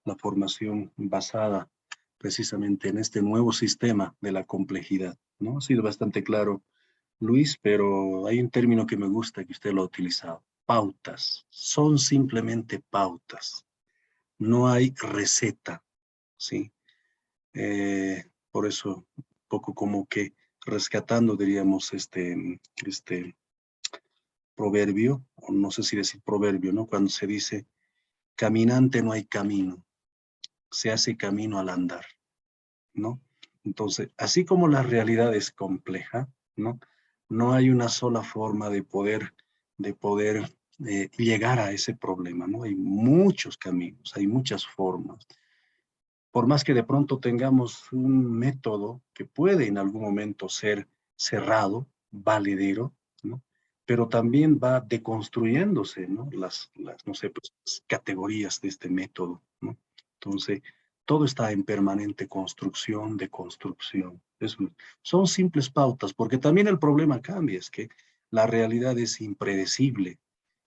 la formación basada precisamente en este nuevo sistema de la complejidad, ¿no? Ha sido bastante claro, Luis, pero hay un término que me gusta que usted lo ha utilizado. Pautas. Son simplemente pautas. No hay receta, ¿sí? Por eso, un poco como que rescatando, diríamos, este proverbio, o no sé si decir proverbio, ¿no? Cuando se dice, caminante no hay camino, se hace camino al andar, ¿no? Entonces, así como la realidad es compleja, ¿no? No hay una sola forma de poder llegar a ese problema, ¿no? Hay muchos caminos, hay muchas formas. Por más que de pronto tengamos un método que puede en algún momento ser cerrado, valedero, ¿no?, pero también va deconstruyéndose, ¿no?, no sé, pues, las categorías de este método, ¿no? Entonces, todo está en permanente construcción, deconstrucción. Son simples pautas, porque también el problema cambia, es que la realidad es impredecible.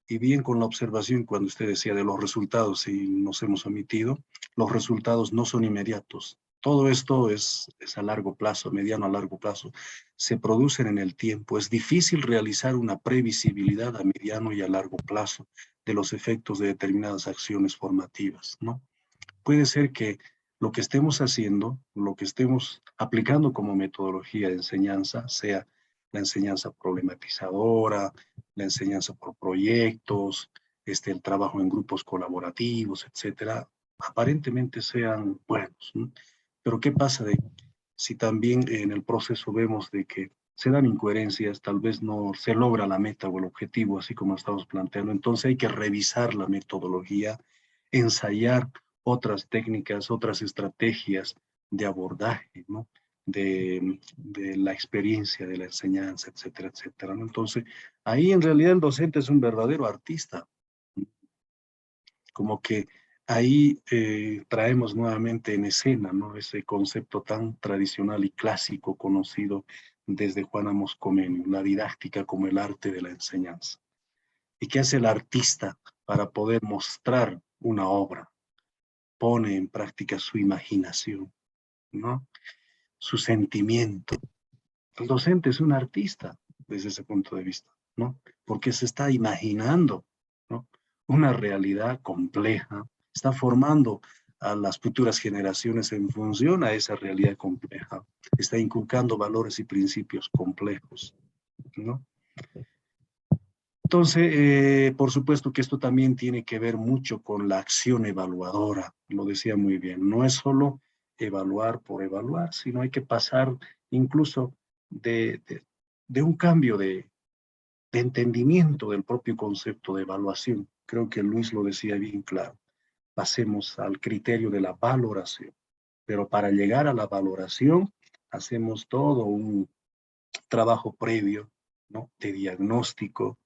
Y bien con la observación, cuando usted decía de los resultados, y nos hemos omitido, los resultados no son inmediatos. Todo esto es a largo plazo, mediano a largo plazo. Se producen en el tiempo. Es difícil realizar una previsibilidad a mediano y a largo plazo de los efectos de determinadas acciones formativas, ¿no? Puede ser que lo que estemos haciendo, lo que estemos aplicando como metodología de enseñanza, sea la enseñanza problematizadora, la enseñanza por proyectos, el trabajo en grupos colaborativos, etcétera, aparentemente sean buenos, ¿no? Pero ¿qué pasa si también en el proceso vemos de que se dan incoherencias, tal vez no se logra la meta o el objetivo, así como estamos planteando? Entonces hay que revisar la metodología, ensayar otras técnicas, otras estrategias de abordaje, ¿no? De la experiencia de la enseñanza, etcétera, etcétera, ¿no? Entonces, ahí en realidad el docente es un verdadero artista. Como que ahí traemos nuevamente en escena, ¿no? Ese concepto tan tradicional y clásico conocido desde Juan Amos Comenius, la didáctica como el arte de la enseñanza. ¿Y qué hace el artista para poder mostrar una obra? Pone en práctica su imaginación, ¿no? Su sentimiento. El docente es un artista desde ese punto de vista, ¿no? Porque se está imaginando, ¿no? Una realidad compleja, está formando a las futuras generaciones en función a esa realidad compleja, está inculcando valores y principios complejos, ¿no? Entonces, por supuesto que esto también tiene que ver mucho con la acción evaluadora, lo decía muy bien, no es solo evaluar por evaluar, sino hay que pasar incluso de un cambio de entendimiento del propio concepto de evaluación. Creo que Luis lo decía bien claro, pasemos al criterio de la valoración, pero para llegar a la valoración hacemos todo un trabajo previo, ¿no? De diagnóstico,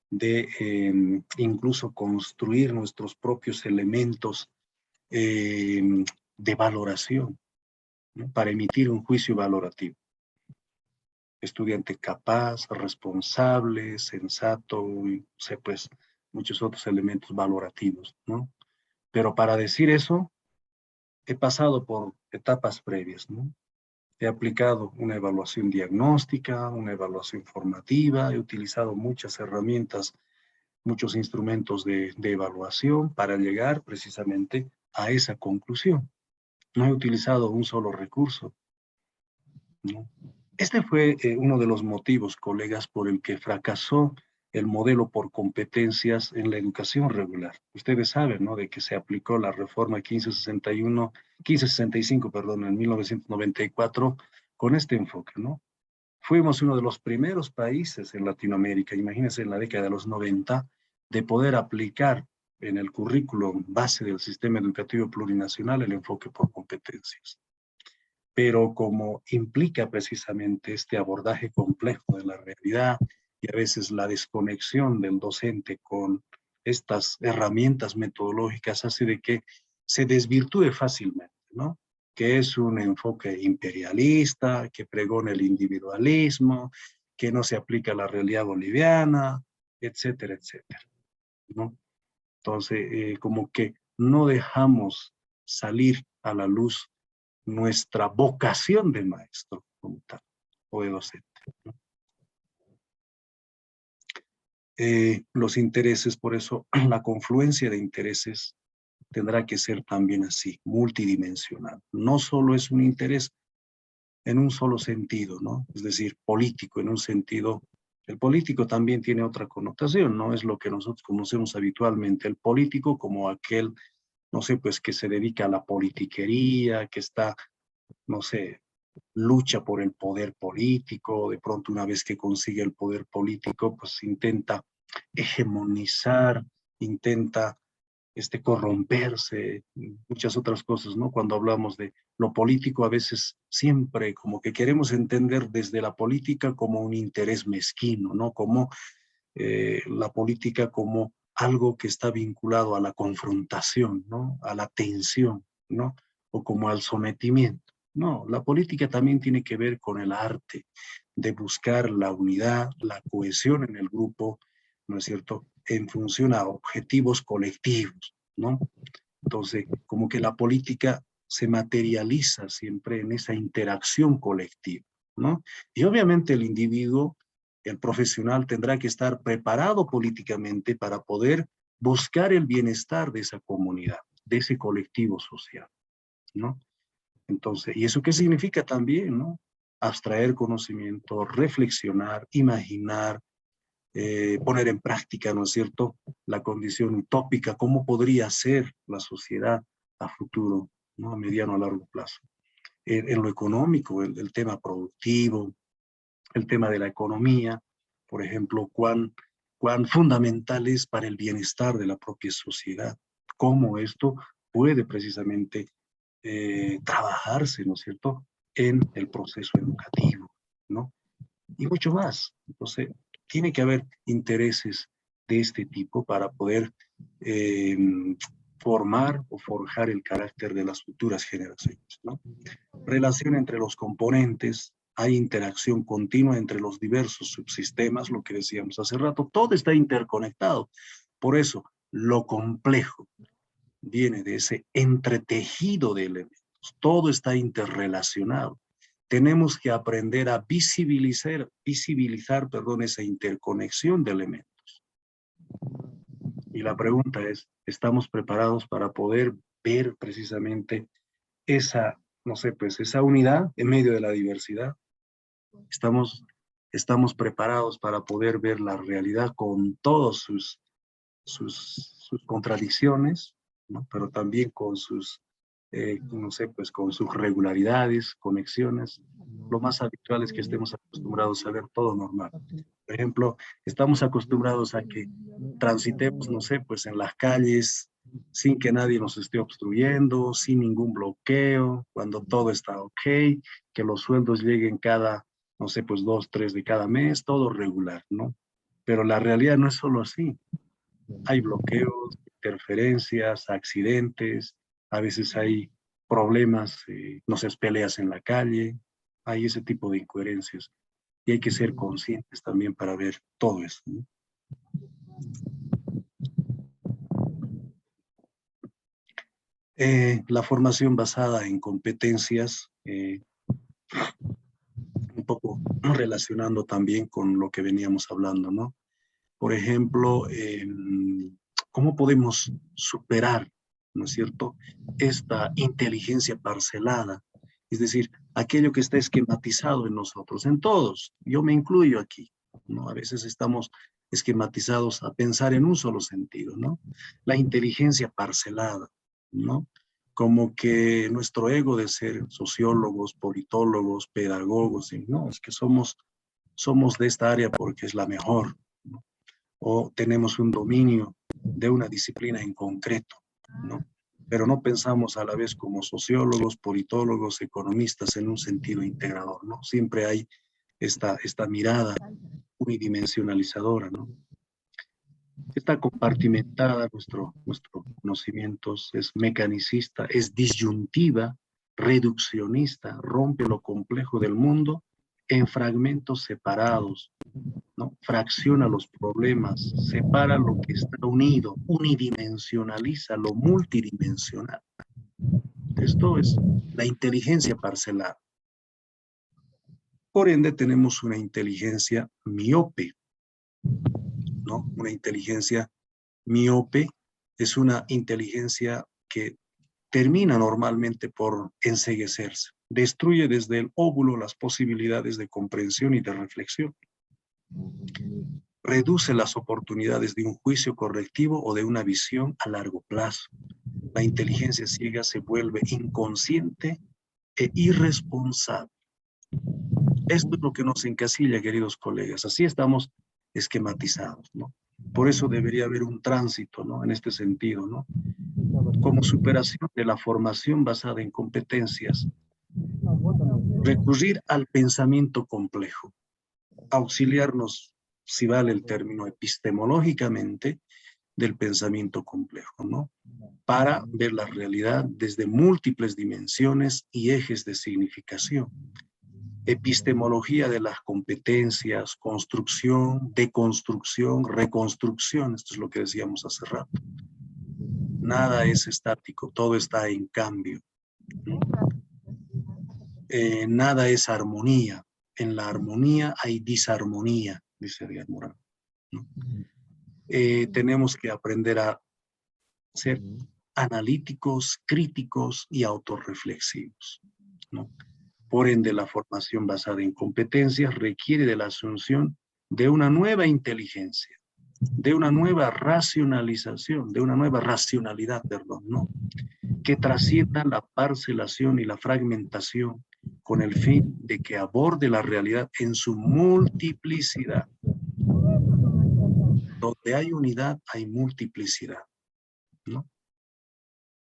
de incluso construir nuestros propios elementos de valoración, ¿no? Para emitir un juicio valorativo. Estudiante capaz, responsable, sensato, y sé pues muchos otros elementos valorativos, ¿no? Pero para decir eso, he pasado por etapas previas, ¿no? He aplicado una evaluación diagnóstica, una evaluación formativa, he utilizado muchas herramientas, muchos instrumentos de evaluación para llegar precisamente a esa conclusión. No he utilizado un solo recurso, ¿no? Este fue uno de los motivos, colegas, por el que fracasó el modelo por competencias en la educación regular. Ustedes saben, ¿no?, de que se aplicó la reforma 1565, perdón, en 1994 con este enfoque, ¿no? Fuimos uno de los primeros países en Latinoamérica, imagínense en la década de los 90, de poder aplicar en el currículo base del sistema educativo plurinacional el enfoque por competencias. Pero como implica precisamente este abordaje complejo de la realidad y a veces la desconexión del docente con estas herramientas metodológicas, hace de que se desvirtúe fácilmente, ¿no? Que es un enfoque imperialista, que pregona el individualismo, que no se aplica a la realidad boliviana, etcétera, etcétera, ¿no? Entonces, como que no dejamos salir a la luz nuestra vocación de maestro como tal, o de docente, ¿no? Los intereses, por eso la confluencia de intereses tendrá que ser también así, multidimensional. No solo es un interés en un solo sentido, ¿no? Es decir, político en un sentido. El político también tiene otra connotación, no es lo que nosotros conocemos habitualmente. El político como aquel, no sé, pues que se dedica a la politiquería, que está, no sé, lucha por el poder político, de pronto una vez que consigue el poder político, pues intenta hegemonizar, intenta corromperse, muchas otras cosas, ¿no? Cuando hablamos de lo político, a veces siempre como que queremos entender desde la política como un interés mezquino, ¿no? Como la política como algo que está vinculado a la confrontación, ¿no? A la tensión, ¿no? O como al sometimiento. No, la política también tiene que ver con el arte de buscar la unidad, la cohesión en el grupo, ¿no es cierto?, en función a objetivos colectivos, ¿no? Entonces, como que la política se materializa siempre en esa interacción colectiva, ¿no? Y obviamente el individuo, el profesional, tendrá que estar preparado políticamente para poder buscar el bienestar de esa comunidad, de ese colectivo social, ¿no? Entonces, ¿y eso qué significa también, no? abstraer conocimiento, reflexionar, imaginar, poner en práctica, ¿no es cierto?, la condición utópica, cómo podría ser la sociedad a futuro, ¿no?, a mediano a largo plazo. En lo económico, el tema productivo, el tema de la economía, por ejemplo, cuán fundamental es para el bienestar de la propia sociedad, cómo esto puede precisamente trabajarse, ¿no es cierto?, en el proceso educativo, ¿no? Y mucho más. Entonces, tiene que haber intereses de este tipo para poder formar o forjar el carácter de las futuras generaciones, ¿no? Relación entre los componentes, hay interacción continua entre los diversos subsistemas, lo que decíamos hace rato, todo está interconectado. Por eso, lo complejo viene de ese entretejido de elementos, todo está interrelacionado. Tenemos que aprender a visibilizar, esa interconexión de elementos. Y la pregunta es, ¿estamos preparados para poder ver precisamente esa, no sé, pues esa unidad en medio de la diversidad? Estamos preparados para poder ver la realidad con todas sus contradicciones, ¿no? Pero también con sus, no sé, pues con sus regularidades, conexiones. Lo más habitual es que estemos acostumbrados a ver todo normal. Por ejemplo, estamos acostumbrados a que transitemos, no sé, pues en las calles sin que nadie nos esté obstruyendo, sin ningún bloqueo, cuando todo está ok, que los sueldos lleguen cada, no sé, pues 2, 3 de cada mes, todo regular, ¿no? Pero la realidad no es solo así. Hay bloqueos, interferencias, accidentes, a veces hay problemas, no sé, peleas en la calle, hay ese tipo de incoherencias. Y hay que ser conscientes también para ver todo eso, ¿no? La formación basada en competencias, un poco relacionando también con lo que veníamos hablando, ¿no? Por ejemplo, ¿cómo podemos superar, ¿no es cierto?, esta inteligencia parcelada? Es decir, aquello que está esquematizado en nosotros, en todos. Yo me incluyo aquí, ¿no? A veces estamos esquematizados a pensar en un solo sentido, ¿no? La inteligencia parcelada, ¿no? Como que nuestro ego de ser sociólogos, politólogos, pedagogos, y no, es que somos de esta área porque es la mejor, ¿no? O tenemos un dominio de una disciplina en concreto, ¿no? Pero no pensamos a la vez como sociólogos, politólogos, economistas en un sentido integrador, ¿no? Siempre hay esta mirada unidimensionalizadora, ¿no? Está compartimentada nuestro conocimiento, es mecanicista, es disyuntiva, reduccionista, rompe lo complejo del mundo en fragmentos separados, ¿no? Fracciona los problemas, separa lo que está unido, unidimensionaliza lo multidimensional. Esto es la inteligencia parcelada. Por ende, tenemos una inteligencia miope, ¿no? Una inteligencia miope es una inteligencia que termina normalmente por enceguecerse. Destruye desde el óvulo las posibilidades de comprensión y de reflexión. Reduce las oportunidades de un juicio correctivo o de una visión a largo plazo. La inteligencia ciega se vuelve inconsciente e irresponsable. Esto es lo que nos encasilla, queridos colegas. Así estamos esquematizados, ¿no? Por eso debería haber un tránsito, ¿no? En este sentido, ¿no? Como superación de la formación basada en competencias, recurrir al pensamiento complejo, auxiliarnos, si vale el término, epistemológicamente, del pensamiento complejo, ¿no? Para ver la realidad desde múltiples dimensiones y ejes de significación. Epistemología de las competencias, construcción, deconstrucción, reconstrucción, esto es lo que decíamos hace rato. Nada es estático, todo está en cambio. Nada es armonía. En la armonía hay disarmonía, dice Edgar Morin, ¿no? Tenemos que aprender a ser analíticos, críticos y autorreflexivos, ¿no? Por ende, la formación basada en competencias requiere de la asunción de una nueva inteligencia, de una nueva racionalización, de una nueva racionalidad, perdón, ¿no? Que trascienda la parcelación y la fragmentación con el fin de que aborde la realidad en su multiplicidad. Donde hay unidad, hay multiplicidad, ¿no?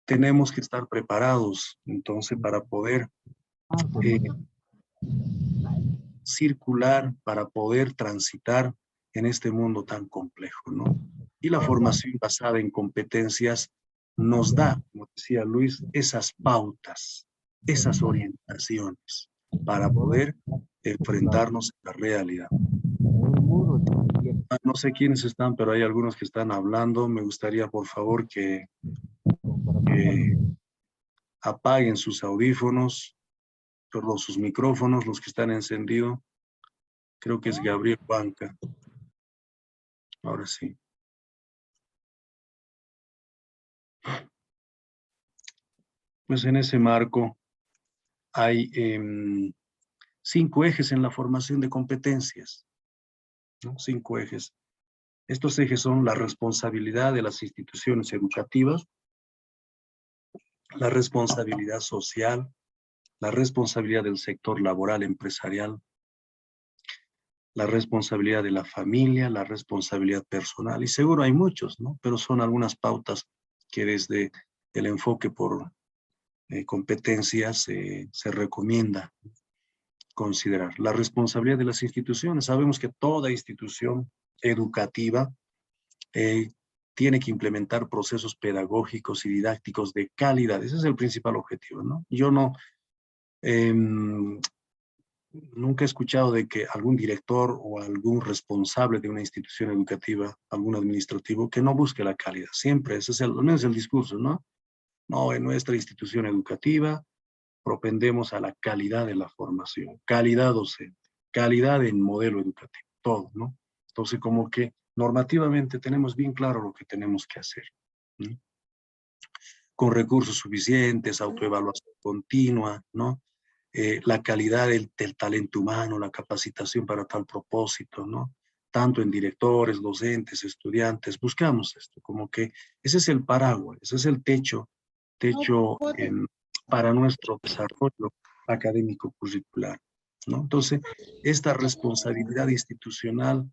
Tenemos que estar preparados, entonces, para poder circular, para poder transitar en este mundo tan complejo, ¿no? Y la formación basada en competencias nos da, como decía Luis, esas pautas, esas orientaciones para poder enfrentarnos a la realidad. No sé quiénes están, pero hay algunos que están hablando. Me gustaría, por favor, que apaguen sus audífonos, perdón, sus micrófonos, los que están encendidos. Creo que es Gabriel Banca. Ahora sí. Pues en ese marco hay 5 ejes en la formación de competencias, ¿no? 5 ejes. Estos ejes son la responsabilidad de las instituciones educativas, la responsabilidad social, la responsabilidad del sector laboral empresarial, la responsabilidad de la familia, la responsabilidad personal, y seguro hay muchos, ¿no? Pero son algunas pautas que desde el enfoque por competencias se recomienda considerar. La responsabilidad de las instituciones. Sabemos que toda institución educativa tiene que implementar procesos pedagógicos y didácticos de calidad. Ese es el principal objetivo, ¿no? Yo no... nunca he escuchado de que algún director o algún responsable de una institución educativa, algún administrativo, que no busque la calidad. Siempre, ese es al menos el discurso, ¿no? No, en nuestra institución educativa propendemos a la calidad de la formación, calidad docente, calidad en modelo educativo, todo, ¿no? Entonces, como que normativamente tenemos bien claro lo que tenemos que hacer, ¿no? Con recursos suficientes, autoevaluación continua, ¿no? La calidad del talento humano, la capacitación para tal propósito, ¿no? Tanto en directores, docentes, estudiantes, buscamos esto, como que ese es el paraguas, ese es el techo para nuestro desarrollo académico curricular, ¿no? Entonces, esta responsabilidad institucional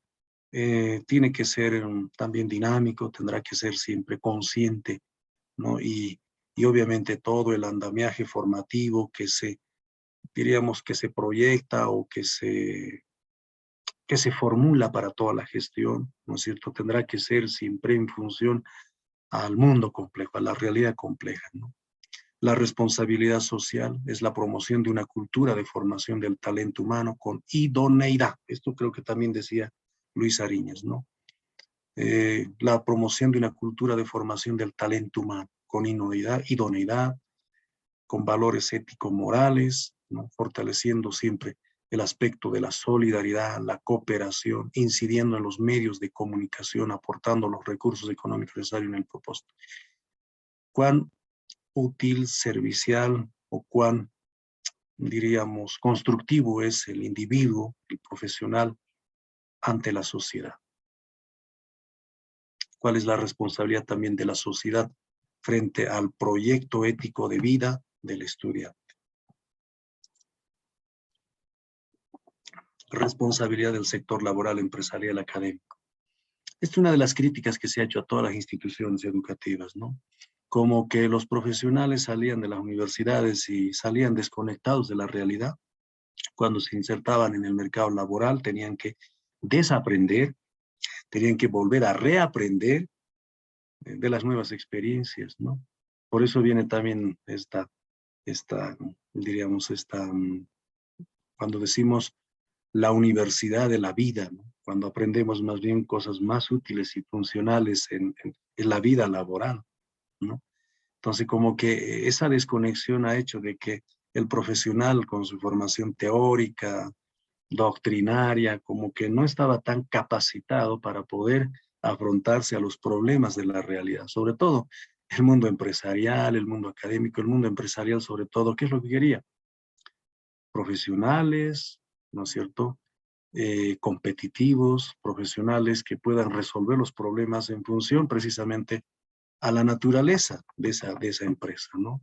tiene que ser también dinámico, tendrá que ser siempre consciente, ¿no? Y obviamente todo el andamiaje formativo diríamos que se proyecta o que se formula para toda la gestión, ¿no es cierto? Tendrá que ser siempre en función al mundo complejo, a la realidad compleja, ¿no? La responsabilidad social es la promoción de una cultura de formación del talento humano con idoneidad. Esto creo que también decía Luis Ariñez, ¿no? La promoción de una cultura de formación del talento humano con idoneidad, con valores ético-morales, ¿no? Fortaleciendo siempre el aspecto de la solidaridad, la cooperación, incidiendo en los medios de comunicación, aportando los recursos económicos necesarios en el propósito. Cuán útil, servicial o cuán, diríamos, constructivo es el individuo, el profesional, ante la sociedad. ¿Cuál es la responsabilidad también de la sociedad frente al proyecto ético de vida del estudiante? Responsabilidad del sector laboral, empresarial, académico. Esta es una de las críticas que se ha hecho a todas las instituciones educativas, ¿no? Como que los profesionales salían de las universidades y salían desconectados de la realidad. Cuando se insertaban en el mercado laboral tenían que desaprender, tenían que volver a reaprender de las nuevas experiencias, ¿no? Por eso viene también cuando decimos la universidad de la vida, ¿no? Cuando aprendemos más bien cosas más útiles y funcionales en la vida laboral, ¿no? Entonces, como que esa desconexión ha hecho de que el profesional con su formación teórica, doctrinaria, como que no estaba tan capacitado para poder afrontarse a los problemas de la realidad, sobre todo el mundo empresarial, el mundo académico, el mundo empresarial sobre todo. ¿Qué es lo que quería? profesionales, ¿no es cierto? Competitivos, profesionales que puedan resolver los problemas en función precisamente a la naturaleza de esa empresa, ¿no?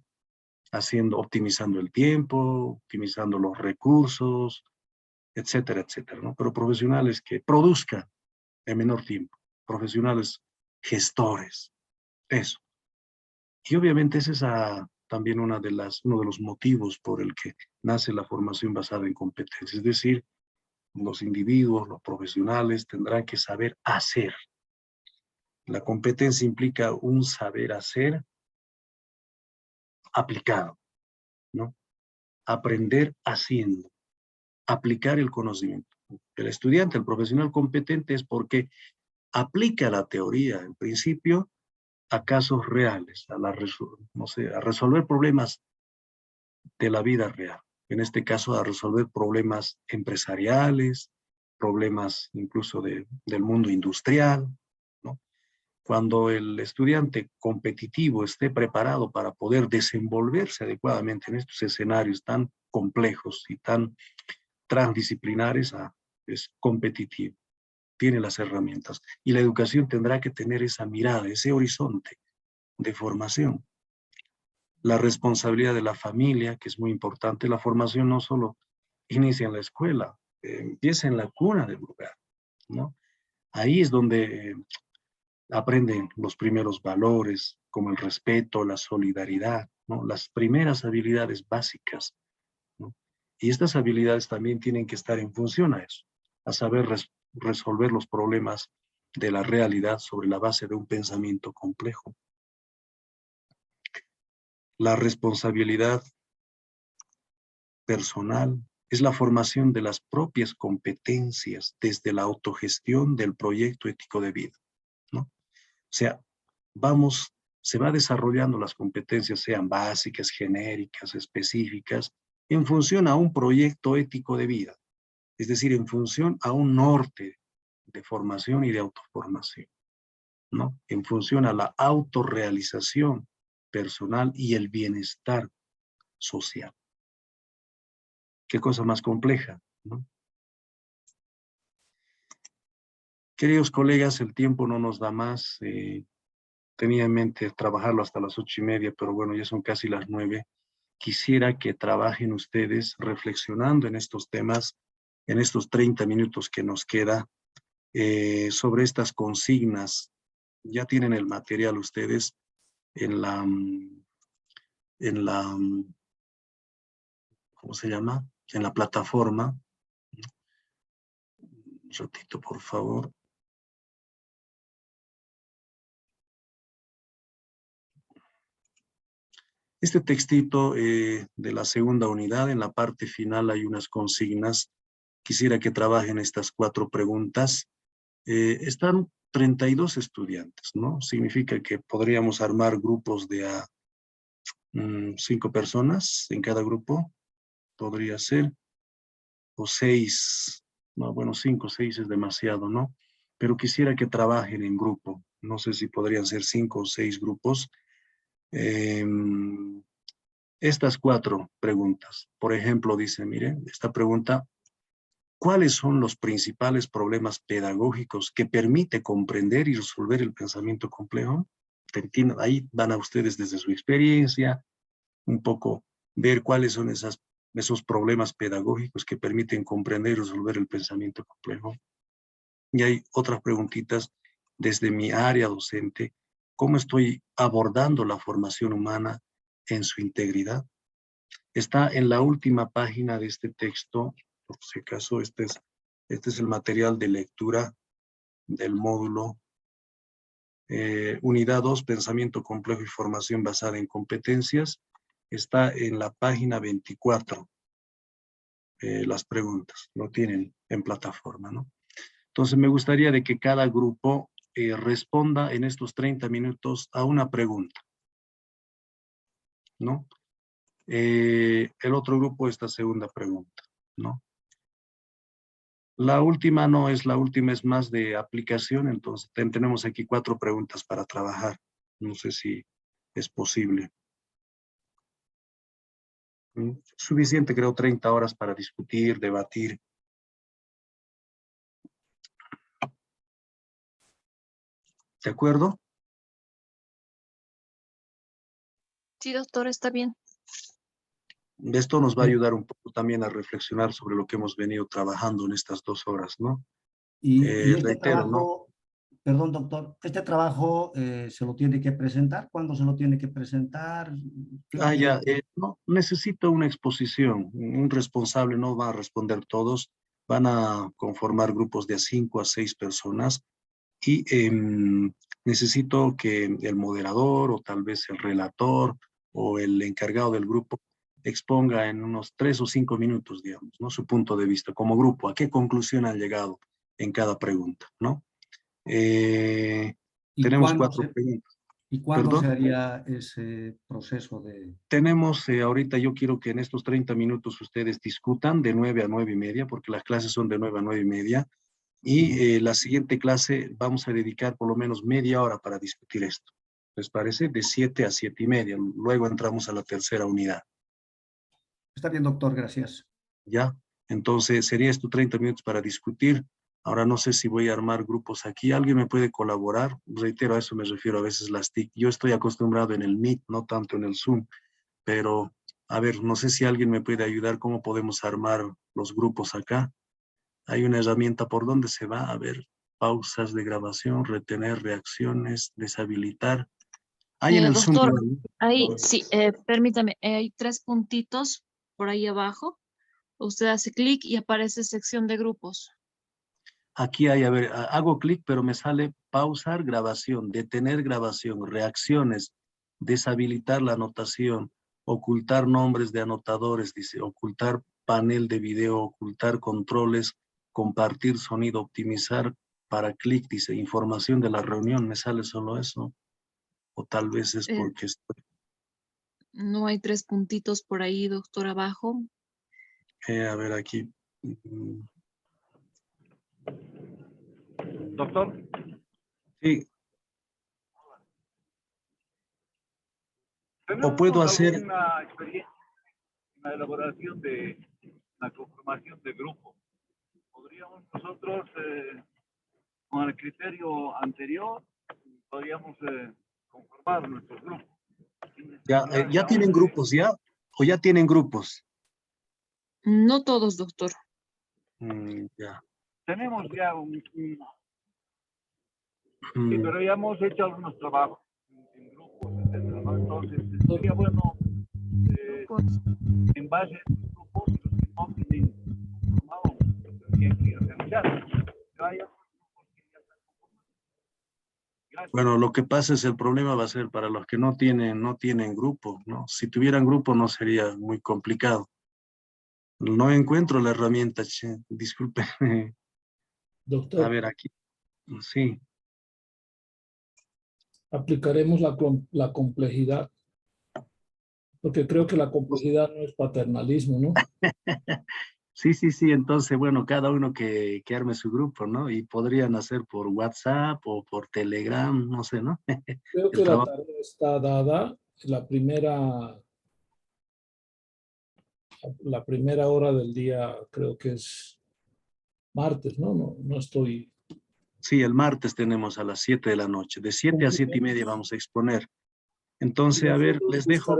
Optimizando el tiempo, optimizando los recursos, etcétera, etcétera, ¿no? Pero profesionales que produzcan en menor tiempo, profesionales gestores, eso. Y obviamente ese es también uno de los motivos por el que nace la formación basada en competencias, es decir, los individuos, los profesionales tendrán que saber hacer. La competencia implica un saber hacer aplicado, ¿no? Aprender haciendo, aplicar el conocimiento. El estudiante, el profesional competente es porque aplica la teoría, en principio, a casos reales, a resolver problemas de la vida real. En este caso, a resolver problemas empresariales, problemas incluso del mundo industrial, ¿no? Cuando el estudiante competitivo esté preparado para poder desenvolverse adecuadamente en estos escenarios tan complejos y tan transdisciplinares, es competitivo, tiene las herramientas. Y la educación tendrá que tener esa mirada, ese horizonte de formación. La responsabilidad de la familia, que es muy importante. La formación no solo inicia en la escuela, empieza en la cuna del lugar, ¿no? Ahí es donde aprenden los primeros valores, como el respeto, la solidaridad, ¿no? Las primeras habilidades básicas, ¿no? Y estas habilidades también tienen que estar en función a eso, a saber resolver los problemas de la realidad sobre la base de un pensamiento complejo. La responsabilidad personal es la formación de las propias competencias desde la autogestión del proyecto ético de vida, ¿no? O sea, se va desarrollando las competencias, sean básicas, genéricas, específicas, en función a un proyecto ético de vida, es decir, en función a un norte de formación y de autoformación, ¿no? En función a la autorrealización personal y el bienestar social. Qué cosa más compleja, ¿no? Queridos colegas, el tiempo no nos da más. Tenía en mente trabajarlo hasta las 8:30, pero bueno, ya son casi las 9. Quisiera que trabajen ustedes reflexionando en estos temas, en estos 30 minutos que nos queda, sobre estas consignas. Ya tienen el material ustedes en la, ¿cómo se llama? En la plataforma. Un ratito, por favor. Este textito de la segunda unidad, en la parte final hay unas consignas. Quisiera que trabajen estas 4 preguntas. Están 32 estudiantes, ¿no? Significa que podríamos armar grupos de 5 personas en cada grupo. Podría ser. O 6. No, bueno, 5 o 6 es demasiado, ¿no? Pero quisiera que trabajen en grupo. No sé si podrían ser 5 o 6 grupos. Estas 4 preguntas. Por ejemplo, dice, miren, esta pregunta: ¿cuáles son los principales problemas pedagógicos que permite comprender y resolver el pensamiento complejo? Ahí van a ustedes desde su experiencia, un poco ver cuáles son esos problemas pedagógicos que permiten comprender y resolver el pensamiento complejo. Y hay otras preguntitas desde mi área docente: ¿cómo estoy abordando la formación humana en su integridad? Está en la última página de este texto. Por si acaso, este es el material de lectura del módulo Unidad 2, Pensamiento Complejo y Formación Basada en Competencias. Está en la página 24, las preguntas, lo tienen en plataforma, ¿no? Entonces me gustaría de que cada grupo responda en estos 30 minutos a una pregunta, ¿no? El otro grupo esta segunda pregunta, ¿no? La última no es la última, es más de aplicación. Entonces tenemos aquí 4 preguntas para trabajar. No sé si es posible. Suficiente, creo, 30 horas para discutir, debatir. ¿De acuerdo? Sí, doctor, está bien. Esto nos va a ayudar un poco también a reflexionar sobre lo que hemos venido trabajando en estas 2 horas, ¿no? Y este Reitero, ¿no? trabajo, perdón, doctor, ¿este trabajo se lo tiene que presentar? ¿Cuándo se lo tiene que presentar? ¿Qué día? Ya, no, necesito una exposición. Un responsable no va a responder todos. Van a conformar grupos de 5 a 6 personas y necesito que el moderador o tal vez el relator o el encargado del grupo exponga en unos 3 o 5 minutos, digamos, ¿no? Su punto de vista como grupo, a qué conclusión han llegado en cada pregunta, ¿no? ¿Y Tenemos 4 preguntas. ¿Y cuándo se ¿Perdón? haría ese proceso de...? Tenemos, ahorita yo quiero que en estos 30 minutos ustedes discutan de 9 a 9 y media, porque las clases son de 9 a 9 y media, y la siguiente clase vamos a dedicar por lo menos media hora para discutir esto. ¿Les parece? De 7 a 7 y media. Luego entramos a la tercera unidad. Está bien, doctor, gracias. ¿Ya? Entonces, sería esto 30 minutos para discutir. Ahora no sé si voy a armar grupos aquí. ¿Alguien me puede colaborar? Reitero, a eso me refiero a veces las TIC. Yo estoy acostumbrado en el Meet, no tanto en el Zoom. Pero, a ver, no sé si alguien me puede ayudar. ¿Cómo podemos armar los grupos acá? Hay una herramienta por donde se va a ver pausas de grabación, retener reacciones, deshabilitar. Hay en el Zoom. Doctor, ahí sí, permítame, hay 3 puntitos por ahí abajo. Usted hace clic y aparece sección de grupos. Aquí hay, a ver, hago clic, pero me sale pausar grabación, detener grabación, reacciones, deshabilitar la anotación, ocultar nombres de anotadores, dice, ocultar panel de video, ocultar controles, compartir sonido, optimizar para clic, dice, información de la reunión, me sale solo eso. O tal vez es porque estoy... No hay 3 puntitos por ahí, doctor, abajo. a ver aquí. Doctor. Sí. ¿Tenemos O puedo hacer... alguna experiencia en la elaboración de la conformación de grupo? ¿Podríamos nosotros, con el criterio anterior, podríamos conformar nuestros grupos? Ya tienen grupos, ¿ya? ¿O ya tienen grupos? No todos, doctor. Ya. Tenemos ya sí, pero ya hemos hecho algunos trabajos en grupos, etcétera, ¿no? Entonces, sería bueno, en base a estos grupos, los que no tienen conformados, tendrían que organizar. Bueno, lo que pasa es el problema va a ser para los que no tienen grupo, ¿no? Si tuvieran grupo no sería muy complicado. No encuentro la herramienta, che, disculpe. Doctor. A ver, aquí. Sí. Aplicaremos la complejidad. Porque creo que la complejidad no es paternalismo, ¿no? Sí. Entonces, bueno, cada uno que arme su grupo, ¿no? Y podrían hacer por WhatsApp o por Telegram, no sé, ¿no? Creo que la tarea está dada. La primera hora del día creo que es martes, ¿no? No estoy... Sí, el martes tenemos a las 7 de la noche. De 7 a 7 y media vamos a exponer. Entonces, a ver, les dejo.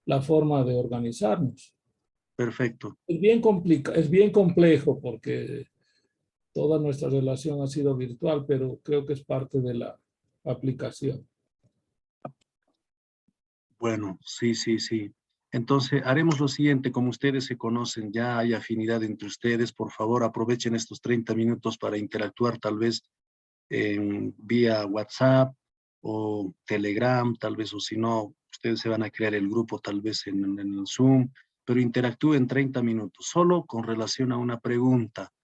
La forma de organizarnos. Perfecto. Es bien complejo porque toda nuestra relación ha sido virtual, pero creo que es parte de la aplicación. Bueno, sí. Entonces, haremos lo siguiente, como ustedes se conocen, ya hay afinidad entre ustedes, por favor, aprovechen estos 30 minutos para interactuar, tal vez vía WhatsApp o Telegram, tal vez, o si no, ustedes se van a crear el grupo tal vez en el Zoom, pero interactúen 30 minutos, solo con relación a una pregunta.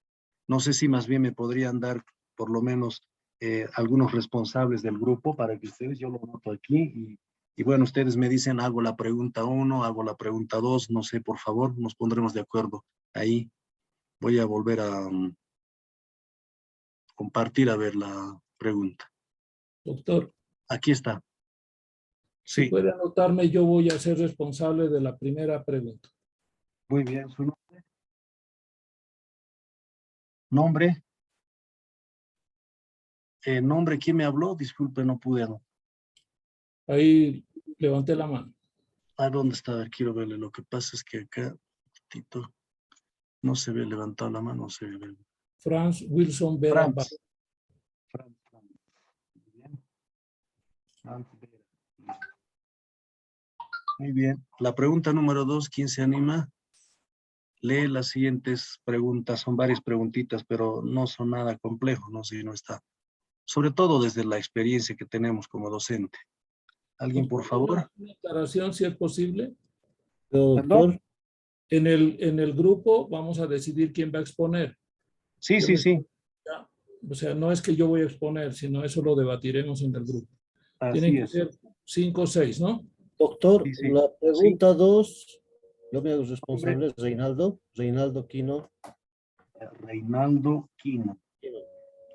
No sé si más bien me podrían dar por lo menos algunos responsables del grupo para que ustedes, yo lo noto aquí, y bueno, ustedes me dicen, hago la pregunta 1, hago la pregunta 2, no sé, por favor, nos pondremos de acuerdo ahí. Voy a volver a compartir a ver la pregunta. Doctor. Aquí está. Si Sí, puede anotarme, yo voy a ser responsable de la primera pregunta. muy bien. ¿Su nombre? ¿Nombre? ¿Nombre? ¿Quién me habló? Disculpe, no pude anotar. Ahí levanté la mano. ¿A dónde está? A ver, quiero verle. Lo que pasa es que acá, Tito, no se ve levantado la mano, no se ve. Franz Wilson Vera. Franz. Franz. Muy bien. Franz Vera. Muy bien. La pregunta número 2, ¿quién se anima? Lee las siguientes preguntas. Son varias preguntitas, pero no son nada complejo, ¿no? Si no está. Sobre todo desde la experiencia que tenemos como docente. ¿Alguien, por favor? Una aclaración, si es posible. ¿Perdón? En el grupo vamos a decidir quién va a exponer. Sí, sí, sí. O sea, no es que yo voy a exponer, sino eso lo debatiremos en el grupo. Tienen Así que es. ser 5 o 6, ¿no? Doctor, Sí, sí. la pregunta 2, yo me hago Hombre. responsable, Reinaldo Quino. Reinaldo Quino.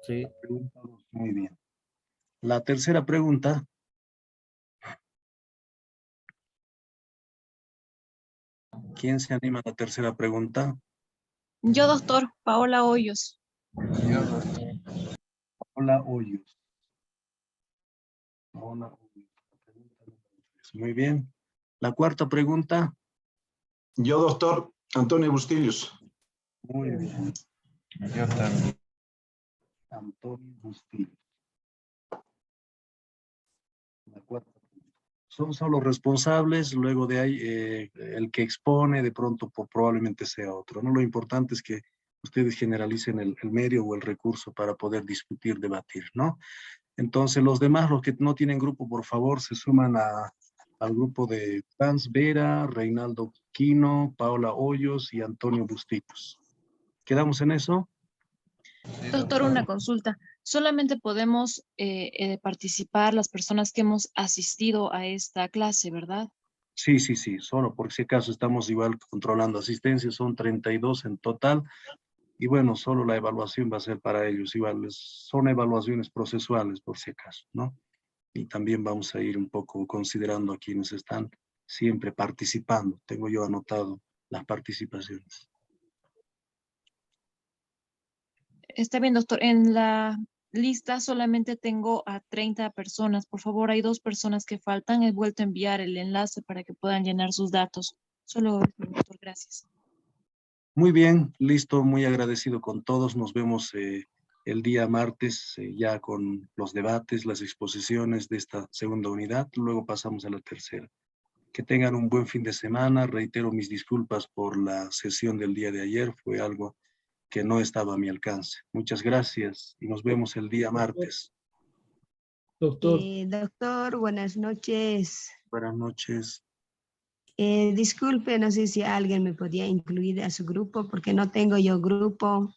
Sí. Pregunta 2. Muy bien. La tercera pregunta. ¿Quién se anima a la tercera pregunta? Yo, doctor, Paola Hoyos. Hola, Hoyos. Hola, Hoyos. Muy bien. La cuarta pregunta. Yo, doctor Antonio Bustillos. Muy bien. Yo también. Antonio Bustillos. La cuarta. Son los responsables, luego de ahí el que expone de pronto probablemente sea otro, ¿no? Lo importante es que ustedes generalicen el medio o el recurso para poder discutir, debatir, ¿no? Entonces los demás, los que no tienen grupo, por favor, se suman al grupo de Franz Vera, Reinaldo Quino, Paola Hoyos y Antonio Bustillos. ¿Quedamos en eso? Doctor, una consulta. Solamente podemos participar las personas que hemos asistido a esta clase, ¿verdad? Sí, sí, sí, solo por si acaso estamos igual controlando asistencia, son 32 en total, y bueno, solo la evaluación va a ser para ellos, igual son evaluaciones procesuales por si acaso, ¿no? Y también vamos a ir un poco considerando a quienes están siempre participando. Tengo yo anotado las participaciones. Está bien, doctor. En la lista solamente tengo a 30 personas. Por favor, hay 2 personas que faltan. He vuelto a enviar el enlace para que puedan llenar sus datos. Solo eso, doctor, gracias. Muy bien, listo, muy agradecido con todos. Nos vemos el día martes ya con los debates, las exposiciones de esta segunda unidad. Luego pasamos a la tercera. Que tengan un buen fin de semana. Reitero mis disculpas por la sesión del día de ayer. Fue algo que no estaba a mi alcance. Muchas gracias y nos vemos el día martes. Doctor. Doctor, buenas noches. Buenas noches. Disculpe, no sé si alguien me podía incluir a su grupo porque no tengo yo grupo.